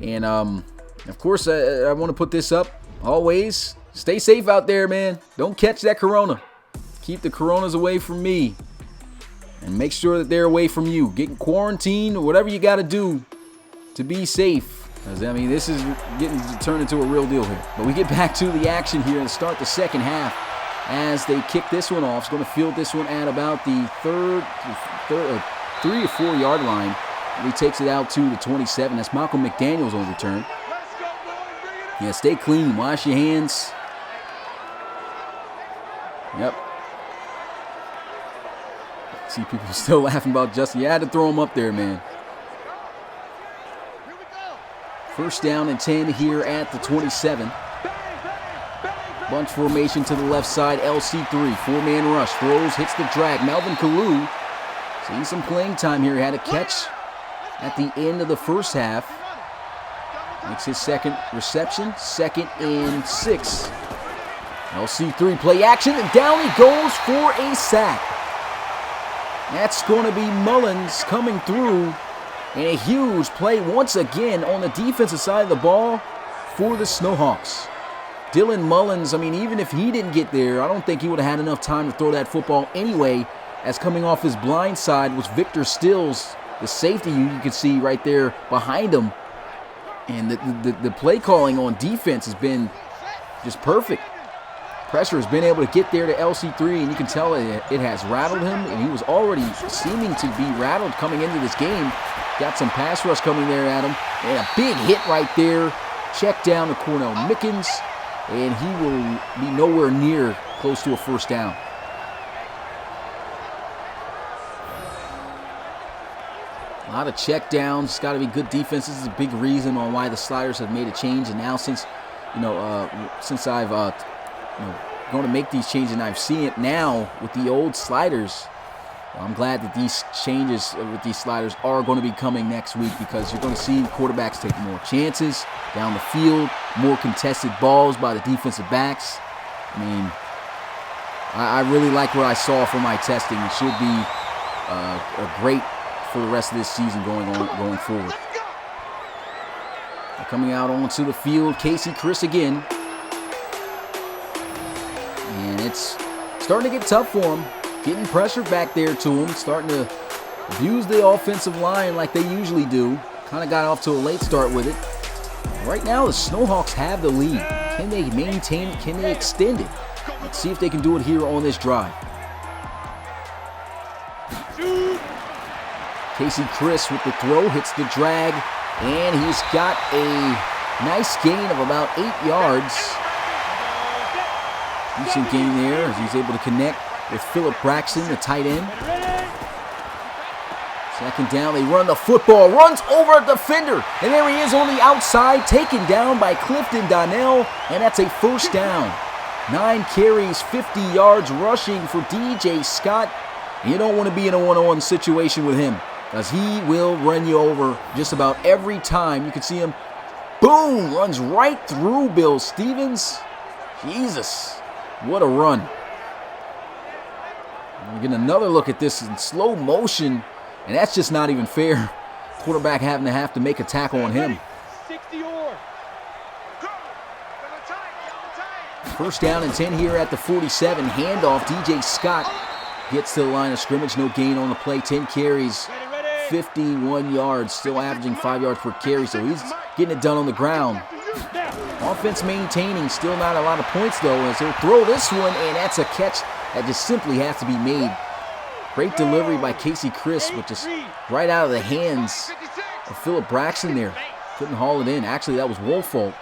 And, of course, I want to put this up. Always, stay safe out there, man. Don't catch that corona. Keep the coronas away from me. And make sure that they're away from you. Get in quarantine or whatever you got to do to be safe. I mean, this is getting to turn into a real deal here. But we get back to the action here and start the second half as they kick this one off. It's going to field this one at about the 3 or 4 yard line. And he takes it out to the 27. That's Malcolm McDaniels on return. Yeah, stay clean. Wash your hands. Yep. See people still laughing about Justin. You had to throw him up there, man. First down and 10 here at the 27. Bunch formation to the left side. LC3, 4-man rush. Throws, hits the drag. Melvin Kalu seeing some playing time here. He had a catch at the end of the first half. Makes his second reception. 2nd and 6. LC3 play action, and down he goes for a sack. That's going to be Mullins coming through. And a huge play once again on the defensive side of the ball for the Snowhawks. Dylan Mullins, I mean, even if he didn't get there, I don't think he would have had enough time to throw that football anyway, as coming off his blind side was Victor Stills, the safety you can see right there behind him. And the play calling on defense has been just perfect. Pressure has been able to get there to LC3, and you can tell it has rattled him, and he was already seeming to be rattled coming into this game. Got some pass rush coming there at him, and a big hit right there. Check down to Cornell Mickens, and he will be nowhere near close to a first down. A lot of check downs. It's got to be good defense. This is a big reason on why the Sliders have made a change, and now since I've going to make these changes, and I've seen it now with the old Sliders. I'm glad that these changes with these Sliders are going to be coming next week, because you're going to see quarterbacks take more chances down the field, more contested balls by the defensive backs. I mean, I really like what I saw from my testing. It should be a great for the rest of this season going forward. Coming out onto the field, Casey Chris again. And it's starting to get tough for him. Getting pressure back there to him. Starting to abuse the offensive line like they usually do. Kind of got off to a late start with it. Right now, the Snowhawks have the lead. Can they maintain it? Can they extend it? Let's see if they can do it here on this drive. Casey Chris with the throw, hits the drag, and he's got a nice gain of about 8 yards. Decent gain there as he's able to connect with Philip Braxton, the tight end. Second down, they run the football, runs over a defender, and there he is on the outside, taken down by Clifton Donnell, and that's a first down. 9 carries, 50 yards rushing for DJ Scott. You don't want to be in a one-on-one situation with him, because he will run you over just about every time. You can see him, boom, runs right through Bill Stevens. Jesus, what a run. We get another look at this in slow motion, and that's just not even fair. Quarterback having to make a tackle on him. First down and 10 here at the 47. Handoff, DJ Scott gets to the line of scrimmage. No gain on the play. 10 carries, 51 yards, still averaging 5 yards per carry, so he's getting it done on the ground. Offense maintaining, still not a lot of points though, as he'll throw this one, and that's a catch that just simply has to be made. Great delivery by Casey Chris, but just right out of the hands of Philip Braxton there. Couldn't haul it in. Actually, that was Wolf's fault.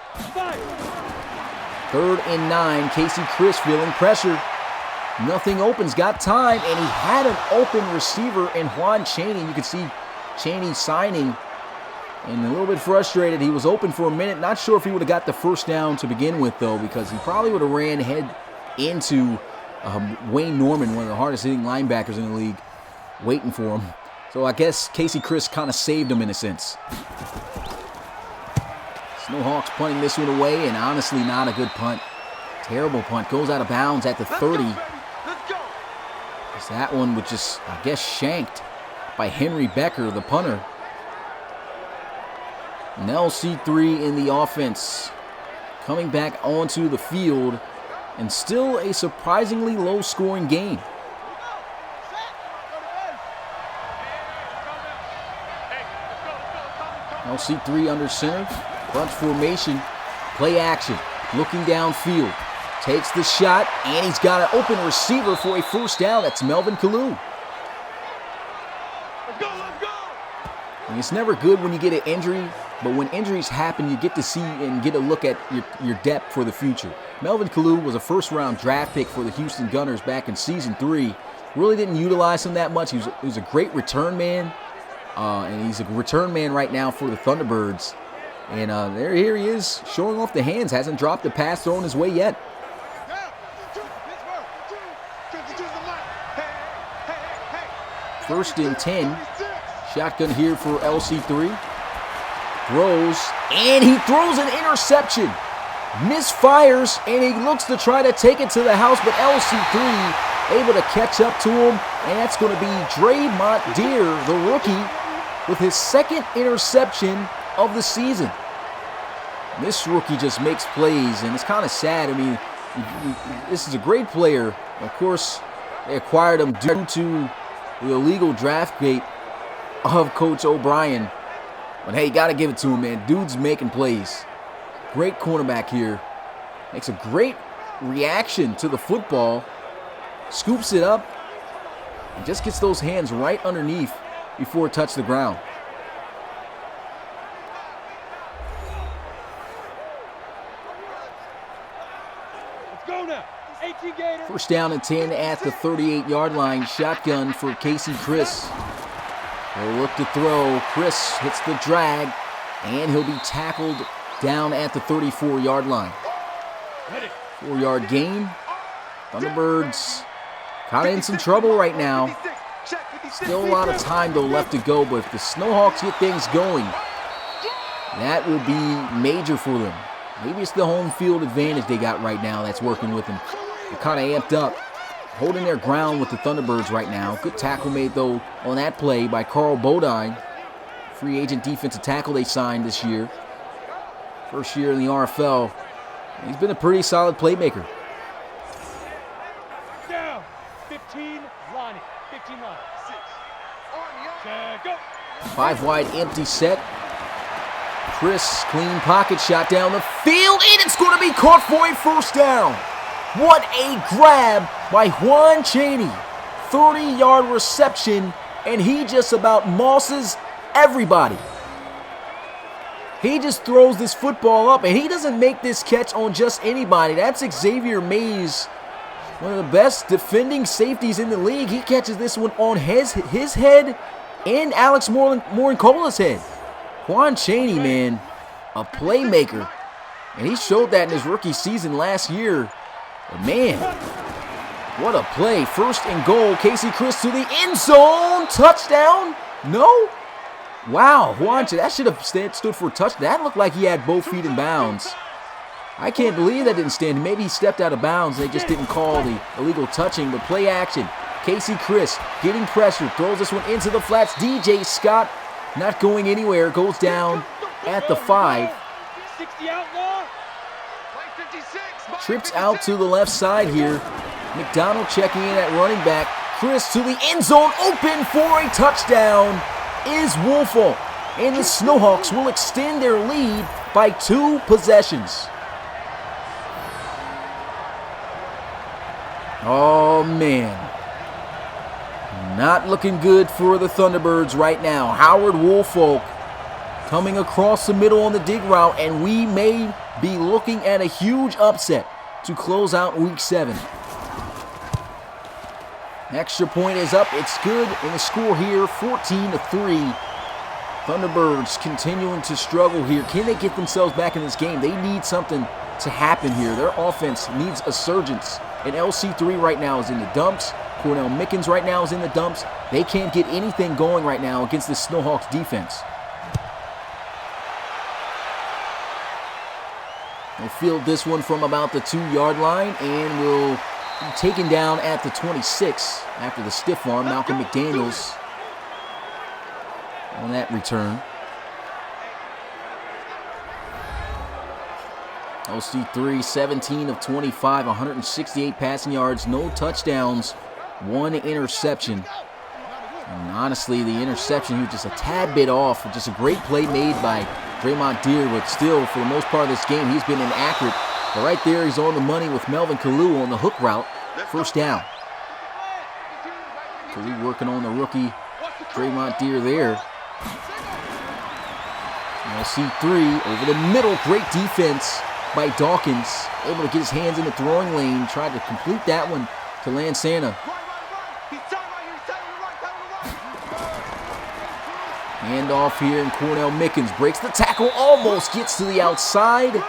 3rd and 9, Casey Chris feeling pressure. Nothing opens, got time, and he had an open receiver in Juan Chaney. You can see Chaney signing, and a little bit frustrated. He was open for a minute. Not sure if he would have got the first down to begin with, though, because he probably would have ran head into Wayne Norman, one of the hardest hitting linebackers in the league, waiting for him. So I guess Casey Chris kind of saved him in a sense. Snowhawks punting this one away, and honestly not a good punt. Terrible punt. Goes out of bounds at the 30. That one was just, I guess, shanked by Henry Becker, the punter. And LC3 in the offense, coming back onto the field, and still a surprisingly low-scoring game. LC3 under center, bunch formation, play action, looking downfield, takes the shot, and he's got an open receiver for a first down. That's Melvin Kalu. Let's go, let's go. And it's never good when you get an injury, but when injuries happen, you get to see and get a look at your depth for the future. Melvin Kalu was a first-round draft pick for the Houston Gunners back in Season 3. Really didn't utilize him that much. He was a great return man, and he's a return man right now for the Thunderbirds. And here he is, showing off the hands. Hasn't dropped a pass thrown his way yet. First and 10. Shotgun here for LC3. Throws, and he throws an interception. Misfires, and he looks to try to take it to the house, but LC3 able to catch up to him, and that's going to be Draymond Deere, the rookie, with his second interception of the season. This rookie just makes plays, and it's kind of sad. I mean, this is a great player. Of course, they acquired him due to the illegal draft gate of Coach O'Brien. But hey, you got to give it to him, man. Dude's making plays. Great cornerback here. Makes a great reaction to the football. Scoops it up. And just gets those hands right underneath before it touches the ground. Let's go now. 18 Gators. First down and 10 at the 38-yard line. Shotgun for Casey Chris. They'll look to throw. Chris hits the drag, and he'll be tackled down at the 34-yard line. 4-yard gain. Thunderbirds kind of in some trouble right now. Still a lot of time, though, left to go, but if the Snowhawks get things going, that will be major for them. Maybe it's the home field advantage they got right now that's working with them. They're kind of amped up, holding their ground with the Thunderbirds right now. Good tackle made, though, on that play by Carl Bodine. Free agent defensive tackle they signed this year. First year in the RFL. He's been a pretty solid playmaker. Down. 15 line. 15 line. 6. Go. 5 wide empty set. Chris, clean pocket shot down the field, and it's going to be caught for a first down. What a grab by Juan Chaney. 30-yard reception, and he just about mosses everybody. He just throws this football up, and he doesn't make this catch on just anybody. That's Xavier Mays, one of the best defending safeties in the league. He catches this one on his head and Alex Morincola's head. Juan Chaney, man, a playmaker. And he showed that in his rookie season last year. But man, what a play. First and goal. Casey Chris to the end zone. Touchdown? No? Wow, Juan, that should have stood for a touchdown. That looked like he had both feet in bounds. I can't believe that didn't stand. Maybe he stepped out of bounds. They just didn't call the illegal touching, but play action. Casey Chris getting pressure. Throws this one into the flats. DJ Scott not going anywhere. Goes down at the 5. 60 outlaw. Trips out to the left side here. McDonald checking in at running back. Chris to the end zone. Open for a touchdown is Woolfolk. And the Snowhawks will extend their lead by 2 possessions. Oh, man. Not looking good for the Thunderbirds right now. Howard Woolfolk coming across the middle on the dig route, and we may be looking at a huge upset to close out Week 7. Extra point is up. It's good, and the score here, 14-3. Thunderbirds continuing to struggle here. Can they get themselves back in this game? They need something to happen here. Their offense needs a surgence. And LC3 right now is in the dumps. Cornell Mickens right now is in the dumps. They can't get anything going right now against the Snowhawks defense. They'll field this one from about the 2-yard line and will be taken down at the 26 after the stiff arm. Malcolm McDaniels on that return. LC3, 17 of 25, 168 passing yards, no touchdowns, 1 interception. And honestly, the interception, he was just a tad bit off. Just a great play made by Draymond Deere, but still, for the most part of this game, he's been inaccurate. But right there, he's on the money with Melvin Kalu on the hook route. First down. Kalu working on the rookie Draymond Deere there. LC3 over the middle. Great defense by Dawkins. Able to get his hands in the throwing lane. Tried to complete that one to Lansana. Handoff here, and Cornell Mickens breaks the tackle. Almost gets to the outside.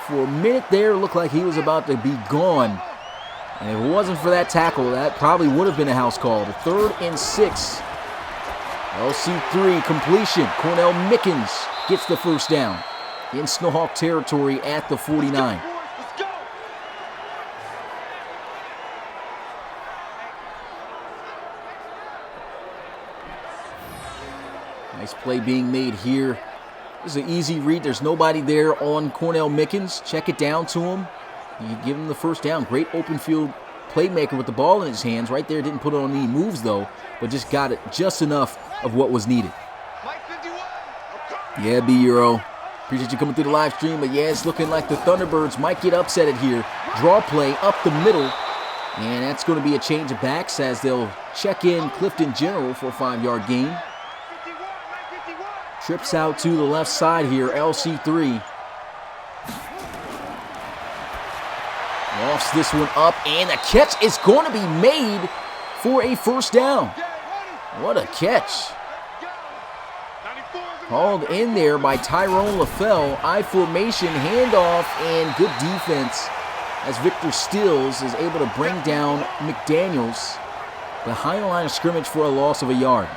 For a minute there, it looked like he was about to be gone. And if it wasn't for that tackle, that probably would have been a house call. The 3rd and 6. LC3 completion. Cornell Mickens gets the first down in Snowhawk territory at the 49. Nice play being made here. This is an easy read. There's nobody there on Cornell Mickens. Check it down to him. You give him the first down. Great open field playmaker with the ball in his hands. Right there, didn't put on any moves though, but just got it just enough of what was needed. Yeah, B-Euro. Appreciate you coming through the live stream, but yeah, it's looking like the Thunderbirds might get upset at here. Draw play up the middle, and that's going to be a change of backs as they'll check in Clifton General for a 5-yard gain. Trips out to the left side here, LC3. Lofts this one up, and the catch is going to be made for a first down. What a catch. Hauled in there by Tyrone LaFell. I formation, handoff, and good defense as Victor Stills is able to bring down McDaniels behind the line of scrimmage for a loss of a yard.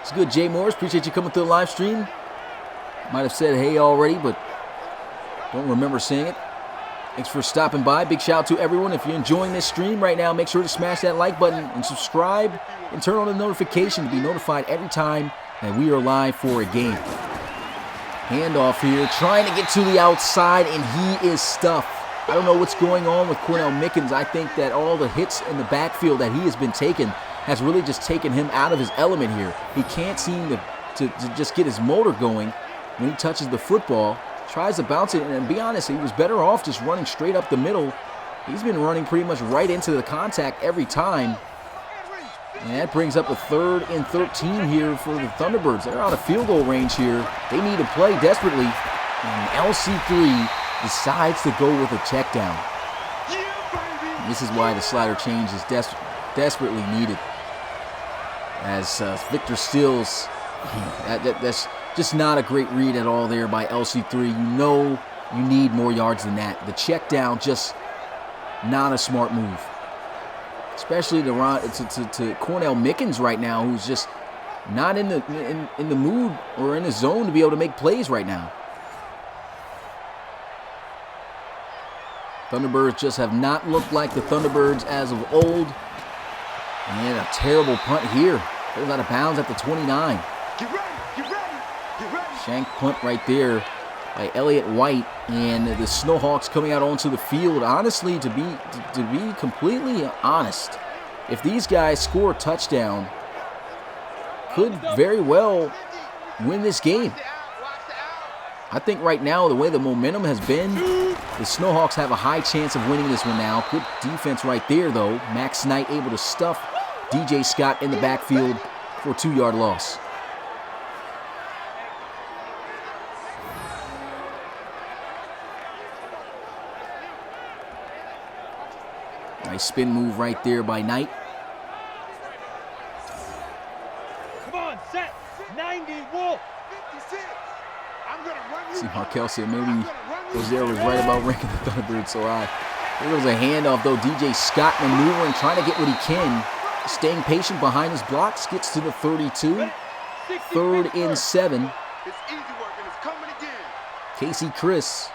It's good, Jay Morris. Appreciate you coming through the live stream. Might have said hey already, but don't remember saying it. Thanks for stopping by. Big shout out to everyone. If you're enjoying this stream right now, make sure to smash that like button and subscribe and turn on the notification to be notified every time that we are live for a game. Handoff here, trying to get to the outside, and he is stuffed. I don't know what's going on with Cornell Mickens. I think that all the hits in the backfield that he has been taking has really just taken him out of his element here. He can't seem to just get his motor going when he touches the football. Tries to bounce it, and to be honest, he was better off just running straight up the middle. He's been running pretty much right into the contact every time. And that brings up a 3rd and 13 here for the Thunderbirds. They're out of field goal range here. They need to play desperately. And LC3 decides to go with a check down. This is why the slider change is desperately needed. As Victor Stills, that's just not a great read at all there by LC3. You know you need more yards than that. The check down, just not a smart move. Especially to Cornell Mickens right now, who's just not in the mood or in the zone to be able to make plays right now. Thunderbirds just have not looked like the Thunderbirds as of old. And a terrible punt here. Goes out of bounds at the 29. Shank punt right there by Elliott White, and the Snowhawks coming out onto the field. Honestly, to be completely honest, if these guys score a touchdown, could very well win this game. I think right now, the way the momentum has been, the Snowhawks have a high chance of winning this one now. Good defense right there, though. Max Knight able to stuff DJ Scott in the backfield for a 2-yard loss. Nice spin move right there by Knight. Come on, set 90 Wolf. 56. I'm gonna run. See, Markel said maybe Rozier was right about ranking the Thunderbirds so high. There was a handoff though. DJ Scott maneuvering, trying to get what he can. Staying patient behind his blocks, gets to the 32. 3rd and 7. It's easy work and it's coming again. Casey Chris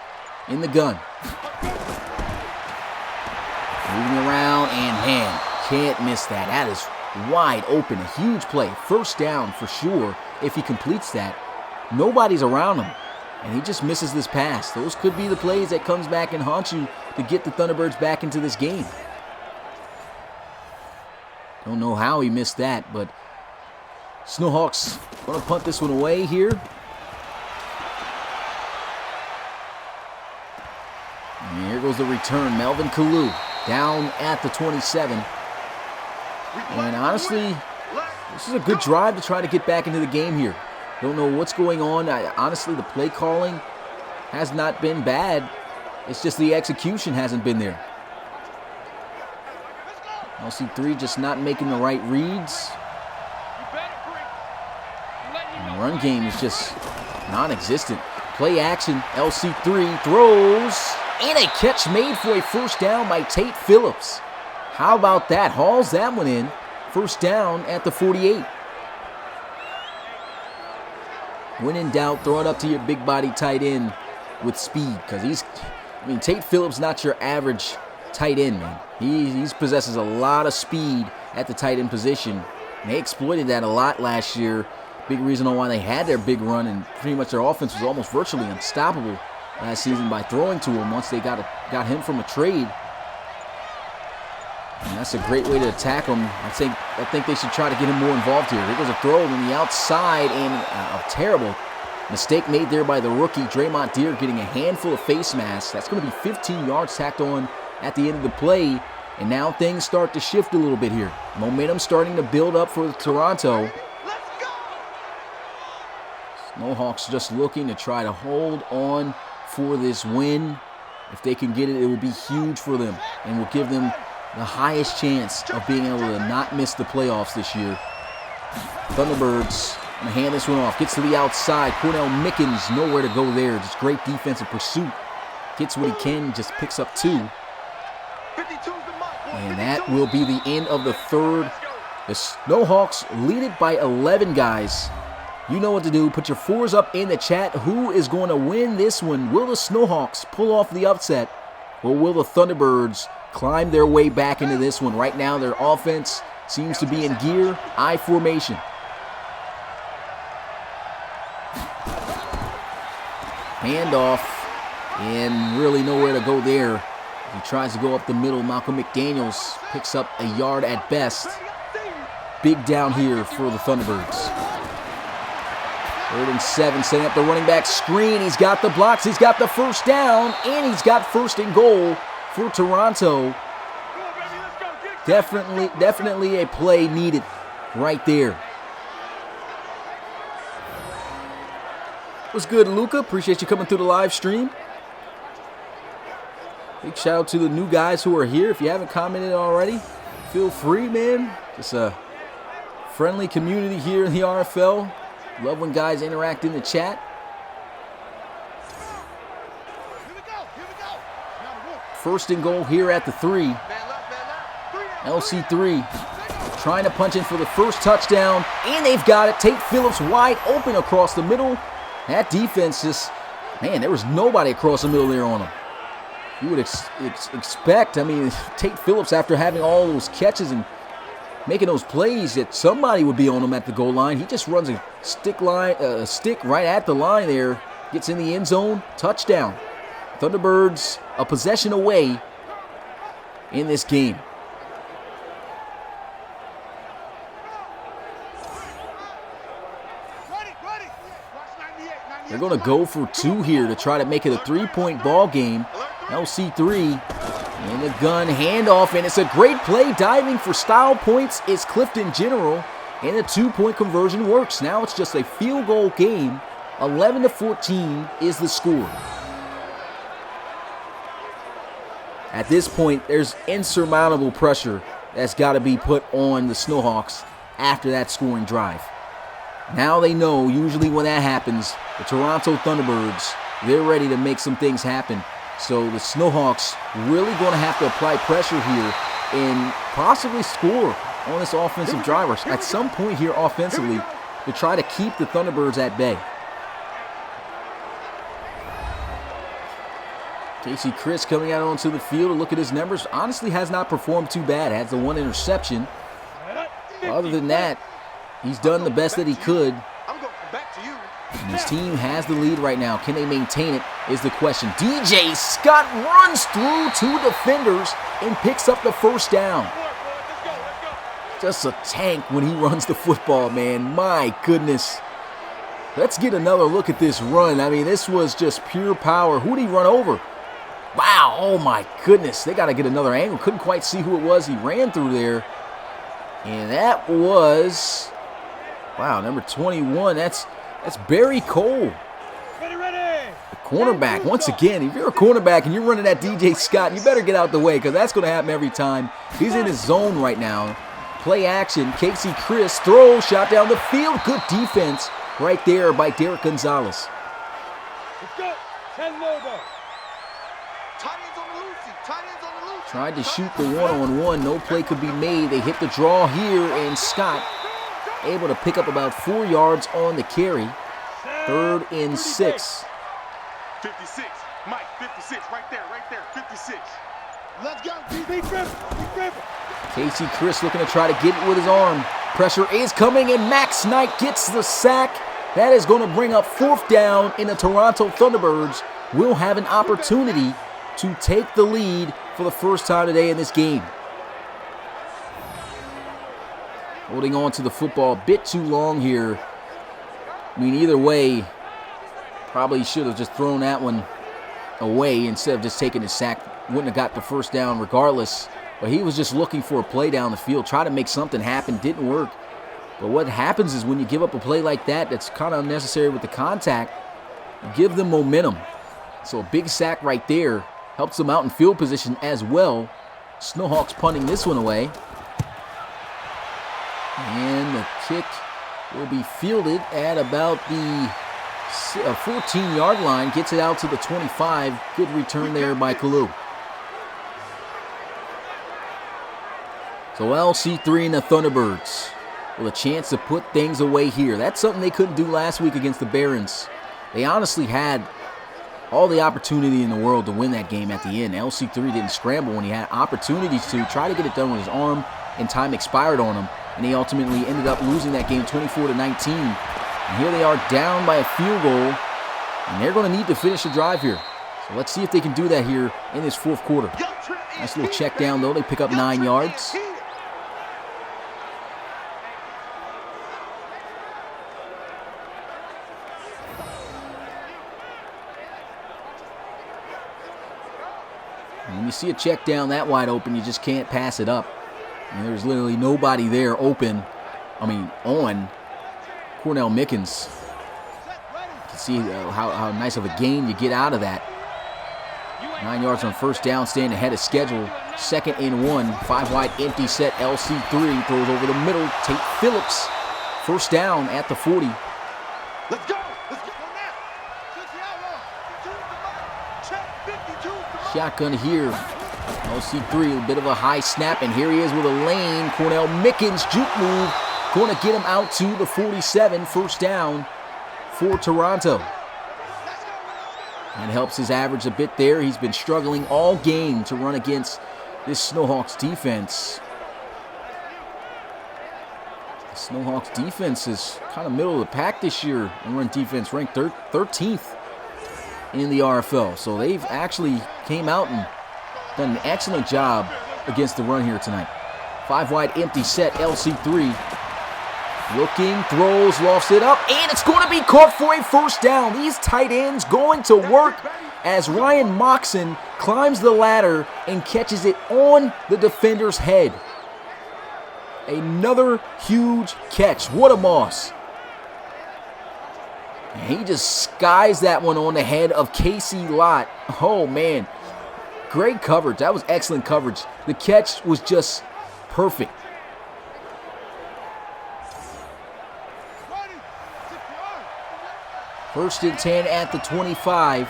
in the gun. Moving around, and man, can't miss that. That is wide open, a huge play. First down for sure if he completes that. Nobody's around him, and he just misses this pass. Those could be the plays that comes back and haunt you to get the Thunderbirds back into this game. Don't know how he missed that, but Snowhawks going to punt this one away here. And here goes the return. Melvin Kalu down at the 27. And honestly, this is a good drive to try to get back into the game here. Don't know what's going on. Honestly, the play calling has not been bad. It's just the execution hasn't been there. LC3 just not making the right reads. And the run game is just non-existent. Play action. LC3 throws. And a catch made for a first down by Tate Phillips. How about that? Hauls that one in. First down at the 48. When in doubt, throw it up to your big body tight end with speed. Because Tate Phillips not your average tight end, man. He possesses a lot of speed at the tight end position. And they exploited that a lot last year. Big reason on why they had their big run, and pretty much their offense was almost virtually unstoppable last season by throwing to him once they got him from a trade. And that's a great way to attack him. I think they should try to get him more involved here. Here goes a throw on the outside, and a terrible mistake made there by the rookie, Draymond Deere, getting a handful of face masks. That's going to be 15 yards tacked on at the end of the play. And now things start to shift a little bit here. Momentum starting to build up for Toronto. Snowhawks just looking to try to hold on for this win. If they can get it, it will be huge for them and will give them the highest chance of being able to not miss the playoffs this year. Thunderbirds going to hand this one off. Gets to the outside. Cornell Mickens nowhere to go there. Just great defensive pursuit. Gets what he can, just picks up 2. And that will be the end of the third. The Snowhawks lead it by 11, guys. You know what to do. Put your 4s up in the chat. Who is going to win this one? Will the Snowhawks pull off the upset, or will the Thunderbirds climb their way back into this one? Right now, their offense seems to be in gear, I formation. Handoff, and really nowhere to go there. He tries to go up the middle. Malcolm McDaniels picks up a yard at best. Big down here for the Thunderbirds. 3rd and 7, setting up the running back screen. He's got the blocks, he's got the first down, and he's got 1st and goal for Toronto. Definitely a play needed right there. What's good, Luca? Appreciate you coming through the live stream. Big shout out to the new guys who are here. If you haven't commented already, feel free, man. Just a friendly community here in the RFL. Love when guys interact in the chat. First and goal here at the 3. LC3 trying to punch in for the first touchdown, and they've got it. Tate Phillips wide open across the middle. That defense just, man, there was nobody across the middle there on him. You would expect, Tate Phillips, after having all those catches and making those plays, that somebody would be on him at the goal line. He just runs a stick right at the line there, gets in the end zone, touchdown. Thunderbirds a possession away in this game. They're going to go for 2 here to try to make it a 3-point ball game. LC3 in the gun, handoff, and it's a great play. Diving for style points is Clifton General, and the 2-point conversion works. Now it's just a field goal game. 11-14 is the score. At this point, there's insurmountable pressure that's got to be put on the Snowhawks after that scoring drive. Now they know, usually when that happens, the Toronto Thunderbirds, they're ready to make some things happen. So the Snowhawks really going to have to apply pressure here and possibly score on this offensive drive at some point here offensively to try to keep the Thunderbirds at bay. Casey Chris coming out onto the field to look at his numbers. Honestly has not performed too bad. Has the 1 interception. Other than that, he's done the best that he could. And his team has the lead right now. Can they maintain it is the question. DJ Scott runs through 2 defenders and picks up the first down. just a tank when he runs the football, man. My goodness. Let's get another look at this run. I mean, this was just pure power. Who did he run over? Wow, oh my goodness. They got to get another angle. Couldn't quite see who it was he ran through there. And that was, wow, number 21. That's Barry Cole. The cornerback. Once again, if you're a cornerback and you're running at DJ Scott, you better get out the way because that's going to happen every time. He's in his zone right now. Play action. Casey Chris throws, shot down the field. Good defense right there by Derek Gonzalez. Let's go. 10 over. Tried to shoot the one-on-one. No play could be made. They hit the draw here, and Scott able to pick up about 4 yards on the carry. 3rd and 6. 56. Mike, 56. Right there. 56. Let's go. Be Griffin. Casey Chris looking to try to get it with his arm. Pressure is coming, and Max Knight gets the sack. That is going to bring up 4th down, and the Toronto Thunderbirds will have an opportunity to take the lead for the first time today in this game. Holding on to the football a bit too long here. I mean, either way, probably should have just thrown that one away instead of just taking the sack. Wouldn't have got the first down regardless. But he was just looking for a play down the field, try to make something happen. Didn't work. But what happens is when you give up a play like that, that's kind of unnecessary with the contact, you give them momentum. So a big sack right there helps them out in field position as well. Snowhawks punting this one away. And the kick will be fielded at about the 14-yard line. Gets it out to the 25. Good return there by Kalu. So LC3 and the Thunderbirds with a chance to put things away here. That's something they couldn't do last week against the Barons. They honestly had all the opportunity in the world to win that game at the end. LC3 didn't scramble when he had opportunities to try to get it done with his arm, and time expired on him. And he ultimately ended up losing that game 24-19. And here they are down by a field goal, and they're going to need to finish the drive here. So let's see if they can do that here in this 4th quarter. Nice little check down, though. They pick up 9 yards. And when you see a check down that wide open, you just can't pass it up. And there's literally nobody there on Cornell Mickens. You can see how nice of a gain you get out of that. 9 yards on 1st down, staying ahead of schedule. 2nd and 1, 5 wide empty set. LC3 throws over the middle. Tate Phillips, 1st down at the 40. Let's go. Shotgun here. LC3, a bit of a high snap, and here he is with a lane. Cornell Mickens, juke move. Going to get him out to the 47, 1st down for Toronto. That helps his average a bit there. He's been struggling all game to run against this Snowhawks defense. The Snowhawks defense is kind of middle of the pack this year in run defense, ranked 13th in the RFL. So they've actually came out and done an excellent job against the run here tonight. 5 wide empty set. LC3 looking, throws, lofts it up, and it's going to be caught for a 1st down. These tight ends going to work as Ryan Moxon climbs the ladder and catches it on the defender's head. Another huge catch. What a moss. And he just skies that one on the head of Casey Lott. Oh, man. Great coverage. That was excellent coverage. The catch was just perfect. First and 10 at the 25.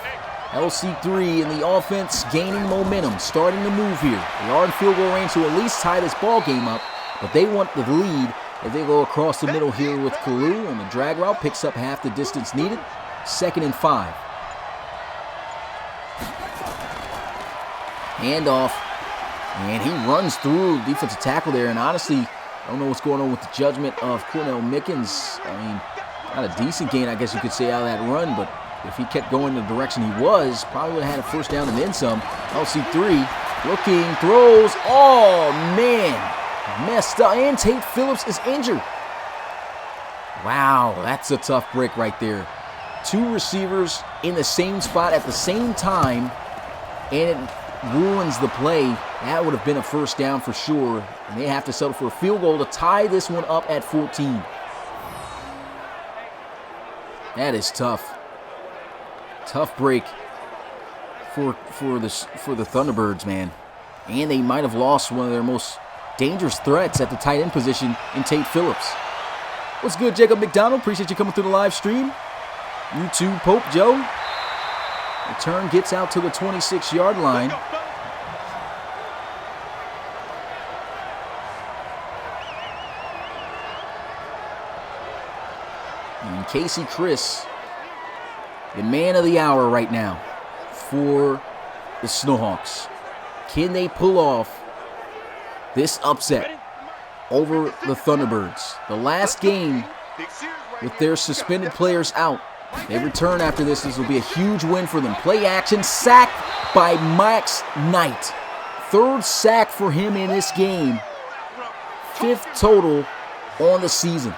LC3 in the offense gaining momentum, starting to move here. They are in field goal range to at least tie this ball game up, but they want the lead as they go across the middle here with Kalu on the drag route. Picks up half the distance needed. 2nd and 5. Handoff, and he runs through defensive tackle there, and honestly, I don't know what's going on with the judgment of Cornell Mickens. I mean, not a decent gain, I guess you could say, out of that run, but if he kept going the direction he was, probably would have had a 1st down and then some. LC3 looking, throws. Oh, man. messed up, and Tate Phillips is injured. Wow, that's a tough break right there. 2 receivers in the same spot at the same time, and it ruins the play. That would have been a first down for sure, and they have to settle for a field goal to tie this one up at 14. That is tough. Tough break for the Thunderbirds, man. And they might have lost one of their most dangerous threats at the tight end position in Tate Phillips. What's good, Jacob McDonald? Appreciate you coming through the live stream. YouTube Pope Joe. Return gets out to the 26-yard line. And Casey Chris, the man of the hour right now for the Snowhawks. Can they pull off this upset over the Thunderbirds? The last game with their suspended players out. They return after this. This will be a huge win for them. Play action, sack by Max Knight. 3rd sack for him in this game. 5th total on the season.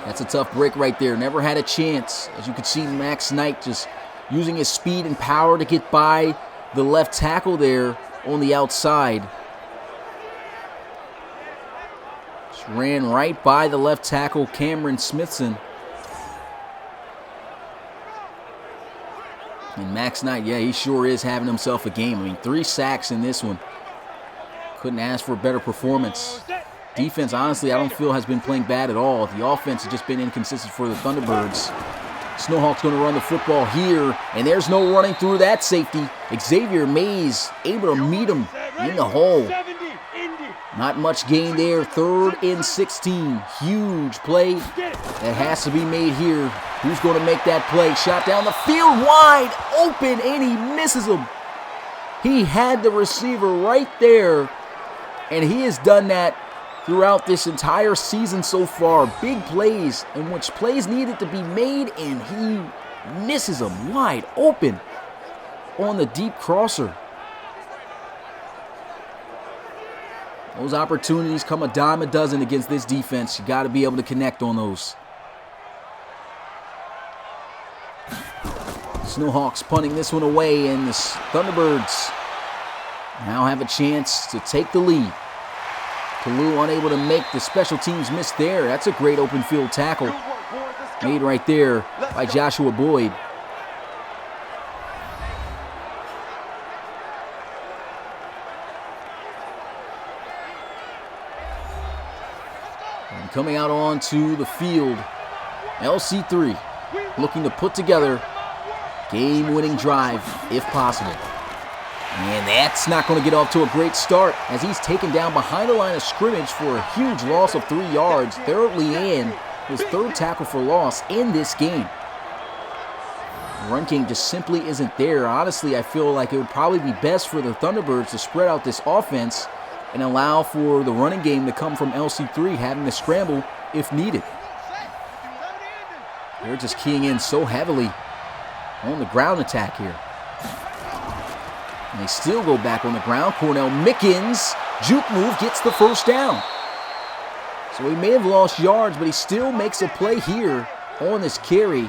That's a tough break right there. Never had a chance. As you can see, Max Knight just using his speed and power to get by the left tackle there on the outside. Just ran right by the left tackle, Cameron Smithson. And Max Knight, yeah, he sure is having himself a game. I mean, 3 sacks in this one. Couldn't ask for a better performance. Defense, honestly, I don't feel has been playing bad at all. The offense has just been inconsistent for the Thunderbirds. Snowhawks going to run the football here, and there's no running through that safety. Xavier Mays able to meet him in the hole. Not much gain there. 3rd and 16. Huge play that has to be made here. Who's going to make that play? Shot down the field, wide open, and he misses him. He had the receiver right there, and he has done that throughout this entire season so far. Big plays in which plays needed to be made, and he misses them wide open on the deep crosser. Those opportunities come a dime a dozen against this defense. You got to be able to connect on those. Snowhawks punting this one away, and the Thunderbirds now have a chance to take the lead. Kalu unable to make the special teams miss there. That's a great open field tackle made right there by Joshua Boyd. And coming out onto the field, LC3 looking to put together game-winning drive if possible. And that's not going to get off to a great start as he's taken down behind the line of scrimmage for a huge loss of 3 yards. Thoroughly in his 3rd tackle for loss in this game. The run game just simply isn't there. Honestly, I feel like it would probably be best for the Thunderbirds to spread out this offense and allow for the running game to come from LC3 having to scramble if needed. They're just keying in so heavily on the ground attack here. And they still go back on the ground. Cornell Mickens, juke move, gets the 1st down. So he may have lost yards, but he still makes a play here on this carry.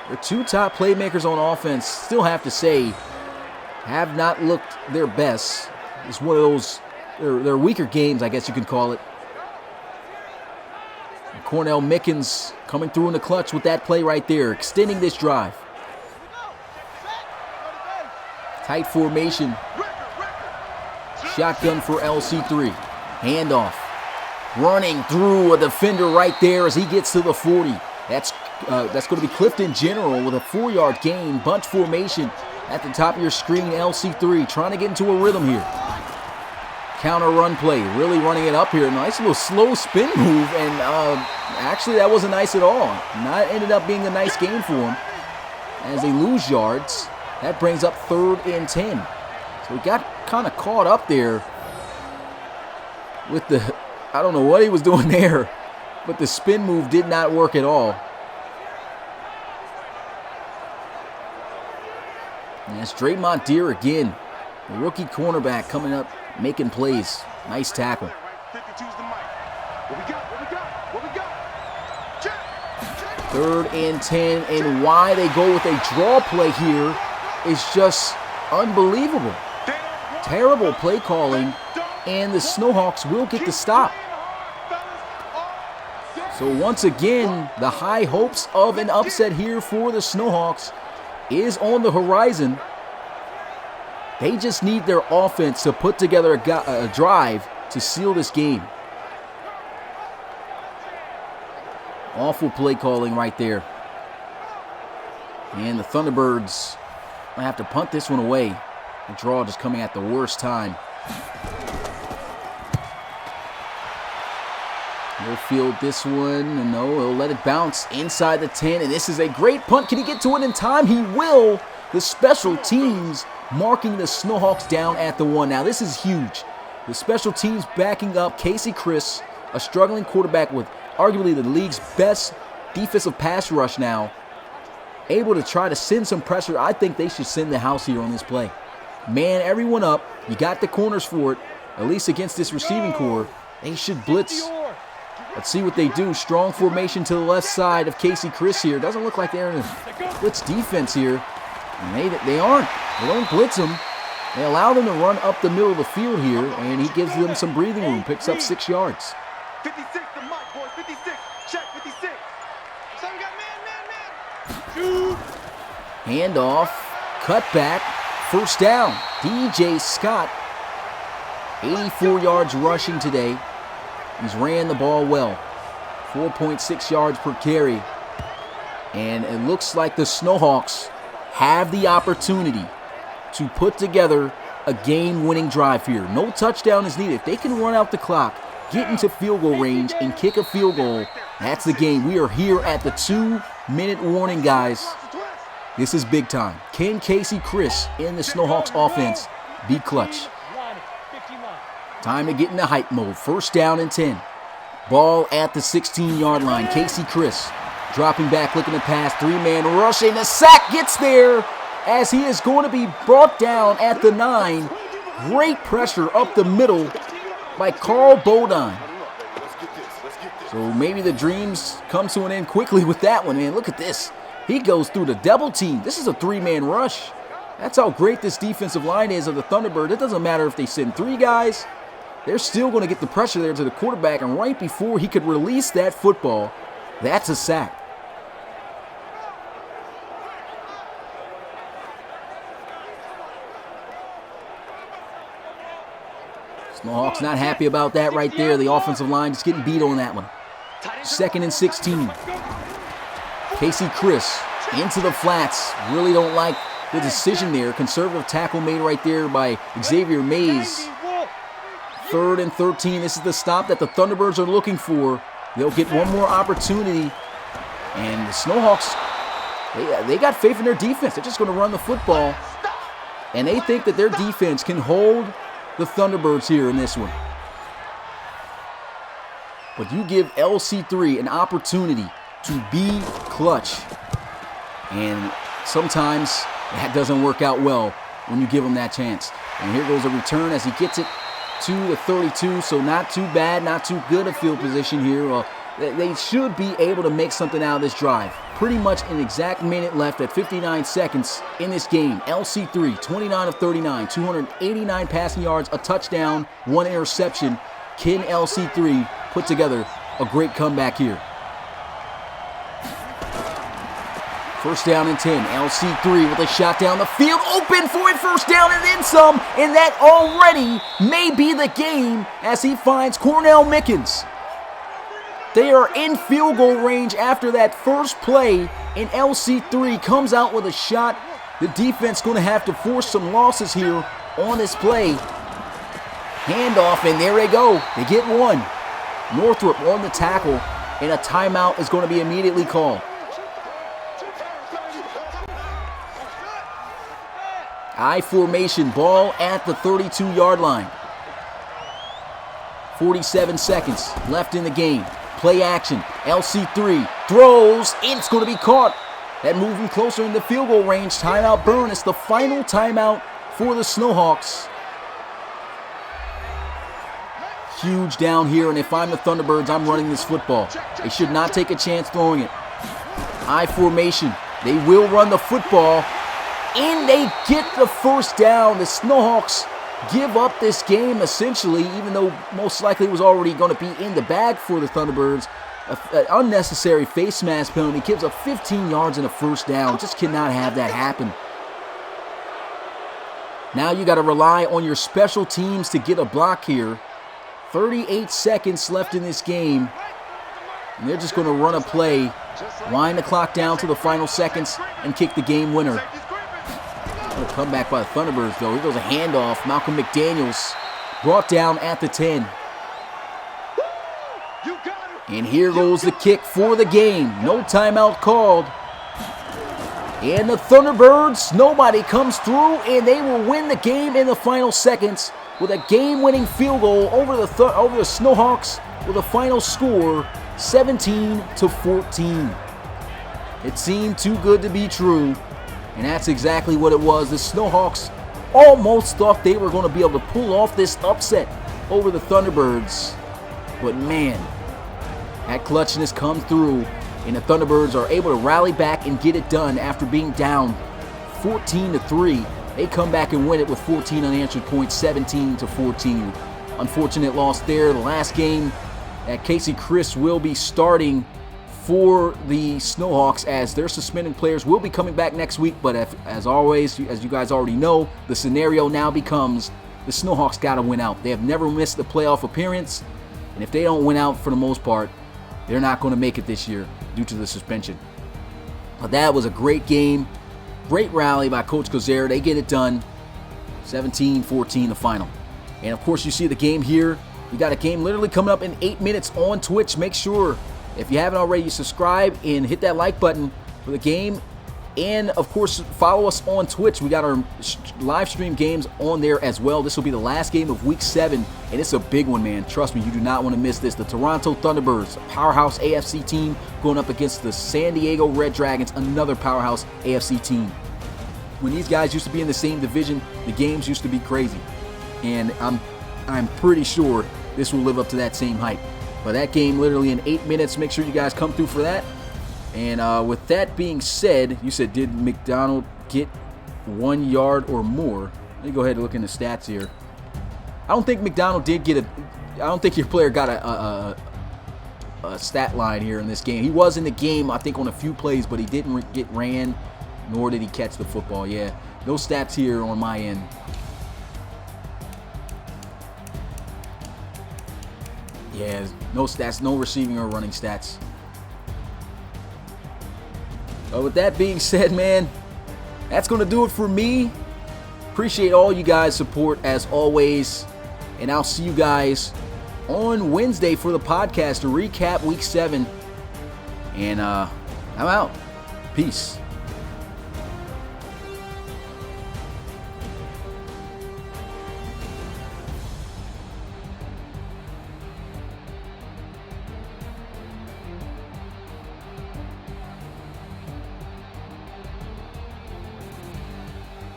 Their 2 top playmakers on offense, still have to say, have not looked their best. It's one of those, their weaker games, I guess you can call it. And Cornell Mickens coming through in the clutch with that play right there, extending this drive. Tight formation. Shotgun for LC3. Handoff. Running through a defender right there as he gets to the 40. That's going to be Clifton General with a 4-yard gain. Bunch formation at the top of your screen. LC3 trying to get into a rhythm here. Counter run play. Really running it up here. Nice little slow spin move. And actually that wasn't nice at all. Not ended up being a nice gain for him as they lose yards. That brings up 3rd and 10. So he got kind of caught up there with the, I don't know what he was doing there, but the spin move did not work at all. And that's Draymond Deere again The rookie cornerback coming up, making plays. Nice tackle. 52's the mic. What we got? What we got? What we got? Check. 3rd and 10, and why they go with a draw play here is just unbelievable. Terrible play calling, and the Snowhawks will get the stop. So once again, the high hopes of an upset here for the Snowhawks is on the horizon. They just need their offense to put together a drive to seal this game. Awful play calling right there. And the Thunderbirds might have to punt this one away. The draw just coming at the worst time. He'll field this one. No, he'll let it bounce inside the 10. And this is a great punt. Can he get to it in time? He will. The special teams marking the Snowhawks down at the 1. Now, this is huge. The special teams backing up Casey Chris, a struggling quarterback with arguably the league's best defensive pass rush now, able to try to send some pressure. I think they should send the house here on this play. Man everyone up. You got the corners for it, at least against this receiving core. They should blitz. Let's see what they do. Strong formation to the left side of Casey Chris here. Doesn't look like they're in a blitz defense here. And they aren't. They don't blitz them. They allow them to run up the middle of the field here, and he gives them some breathing room. Picks up 6 yards. 56 the mic, boys. 56. Check 56. Some got man. Shoot. Handoff. Cut back. First down. DJ Scott. 84 yards rushing today. He's ran the ball well. 4.6 yards per carry. And it looks like the Snowhawks have the opportunity to put together a game-winning drive here. No touchdown is needed. If they can run out the clock, get into field goal range, and kick a field goal, that's the game. We are here at the 2-minute warning, guys. This is big time. Can Casey Chris in the Snowhawks offense be clutch? Time to get into hype mode. First down and 10. Ball at the 16-yard line. Casey Chris dropping back, looking to pass. 3-man rush, and the sack gets there as he is going to be brought down at the 9. Great pressure up the middle by Carl Bodine. So maybe the dreams come to an end quickly with that one, man. Look at this. He goes through the double team. This is a 3-man rush. That's how great this defensive line is of the Thunderbirds. It doesn't matter if they send 3 guys. They're still going to get the pressure there to the quarterback, and right before he could release that football, that's a sack. Snowhawks not happy about that right there. The offensive line just getting beat on that one. 2nd and 16. Casey Chris into the flats. Really don't like the decision there. Conservative tackle made right there by Xavier Mays. 3rd and 13. This is the stop that the Thunderbirds are looking for. They'll get one more opportunity. And the Snowhawks, they got faith in their defense. They're just going to run the football. And they think that their defense can hold the Thunderbirds here in this one. But you give LC3 an opportunity to be clutch. And sometimes that doesn't work out well when you give them that chance. And here goes a return as he gets it to the 32. So not too bad, not too good a field position here. They should be able to make something out of this drive. Pretty much an exact minute left at 59 seconds in this game. LC3, 29 of 39, 289 passing yards, a touchdown, 1 interception. Can LC3 put together a great comeback here? First down and 10. LC3 with a shot down the field. Open for a first down and then some. And that already may be the game as he finds Cornell Mickens. They are in field goal range after that first play, and LC3 comes out with a shot. The defense going to have to force some losses here on this play. Handoff, and there they go. They get one. Northrup on the tackle, and a timeout is going to be immediately called. I formation, ball at the 32-yard line. 47 seconds left in the game. Play action. LC3 throws. It's going to be caught. That moving closer in the field goal range. Timeout burn. It's the final timeout for the Snowhawks. Huge down here, and if I'm the Thunderbirds, I'm running this football. They should not take a chance throwing it. I formation. They will run the football, and they get the first down. The Snowhawks give up this game, essentially, even though most likely it was already going to be in the bag for the Thunderbirds. An unnecessary face mask penalty gives up 15 yards and a first down. Just cannot have that happen. Now you got to rely on your special teams to get a block here. 38 seconds left in this game, and they're just going to run a play, wind the clock down to the final seconds, and kick the game winner. What a comeback by the Thunderbirds, though. Here goes a handoff. Malcolm McDaniels brought down at the 10. And here goes the kick for the game. No timeout called. And the Thunderbirds, nobody comes through, and they will win the game in the final seconds with a game-winning field goal over the Snowhawks with a final score 17-14. It seemed too good to be true, and that's exactly what it was. The Snowhawks almost thought they were going to be able to pull off this upset over the Thunderbirds. But man, that clutchness comes through, and the Thunderbirds are able to rally back and get it done after being down 14-3. They come back and win it with 14 unanswered points, 17-14. Unfortunate loss there. The last game that Casey Chris will be starting for the Snowhawks, as their suspended players will be coming back next week. But as always, as you guys already know, the scenario now becomes the Snowhawks got to win out. They have never missed a playoff appearance, and if they don't win out for the most part, they're not going to make it this year due to the suspension. But that was a great game. Great rally by Coach Kazera. They get it done. 17-14 the final. And of course, you see the game here. We got a game literally coming up in 8 minutes on Twitch. Make sure, if you haven't already, you subscribe and hit that like button for the game. And of course, follow us on Twitch. We got our live stream games on there as well. This will be the last game of Week 7, and it's a big one, man. Trust me, you do not want to miss this. The Toronto Thunderbirds, a powerhouse AFC team, going up against the San Diego Red Dragons, another powerhouse AFC team. When these guys used to be in the same division, the games used to be crazy. And I'm pretty sure this will live up to that same hype. But that game literally in 8 minutes. Make sure you guys come through for that. And with that being said, you said, did McDonald get 1 yard or more? Let me go ahead and look in the stats here. I don't think McDonald did get I don't think your player got a stat line here in this game. He was in the game, I think, on a few plays, but he didn't get ran, nor did he catch the football. Yeah, no stats here on my end. Yeah, no stats, no receiving or running stats. But with that being said, man, that's going to do it for me. Appreciate all you guys' support as always. And I'll see you guys on Wednesday for the podcast to recap Week 7. And I'm out. Peace.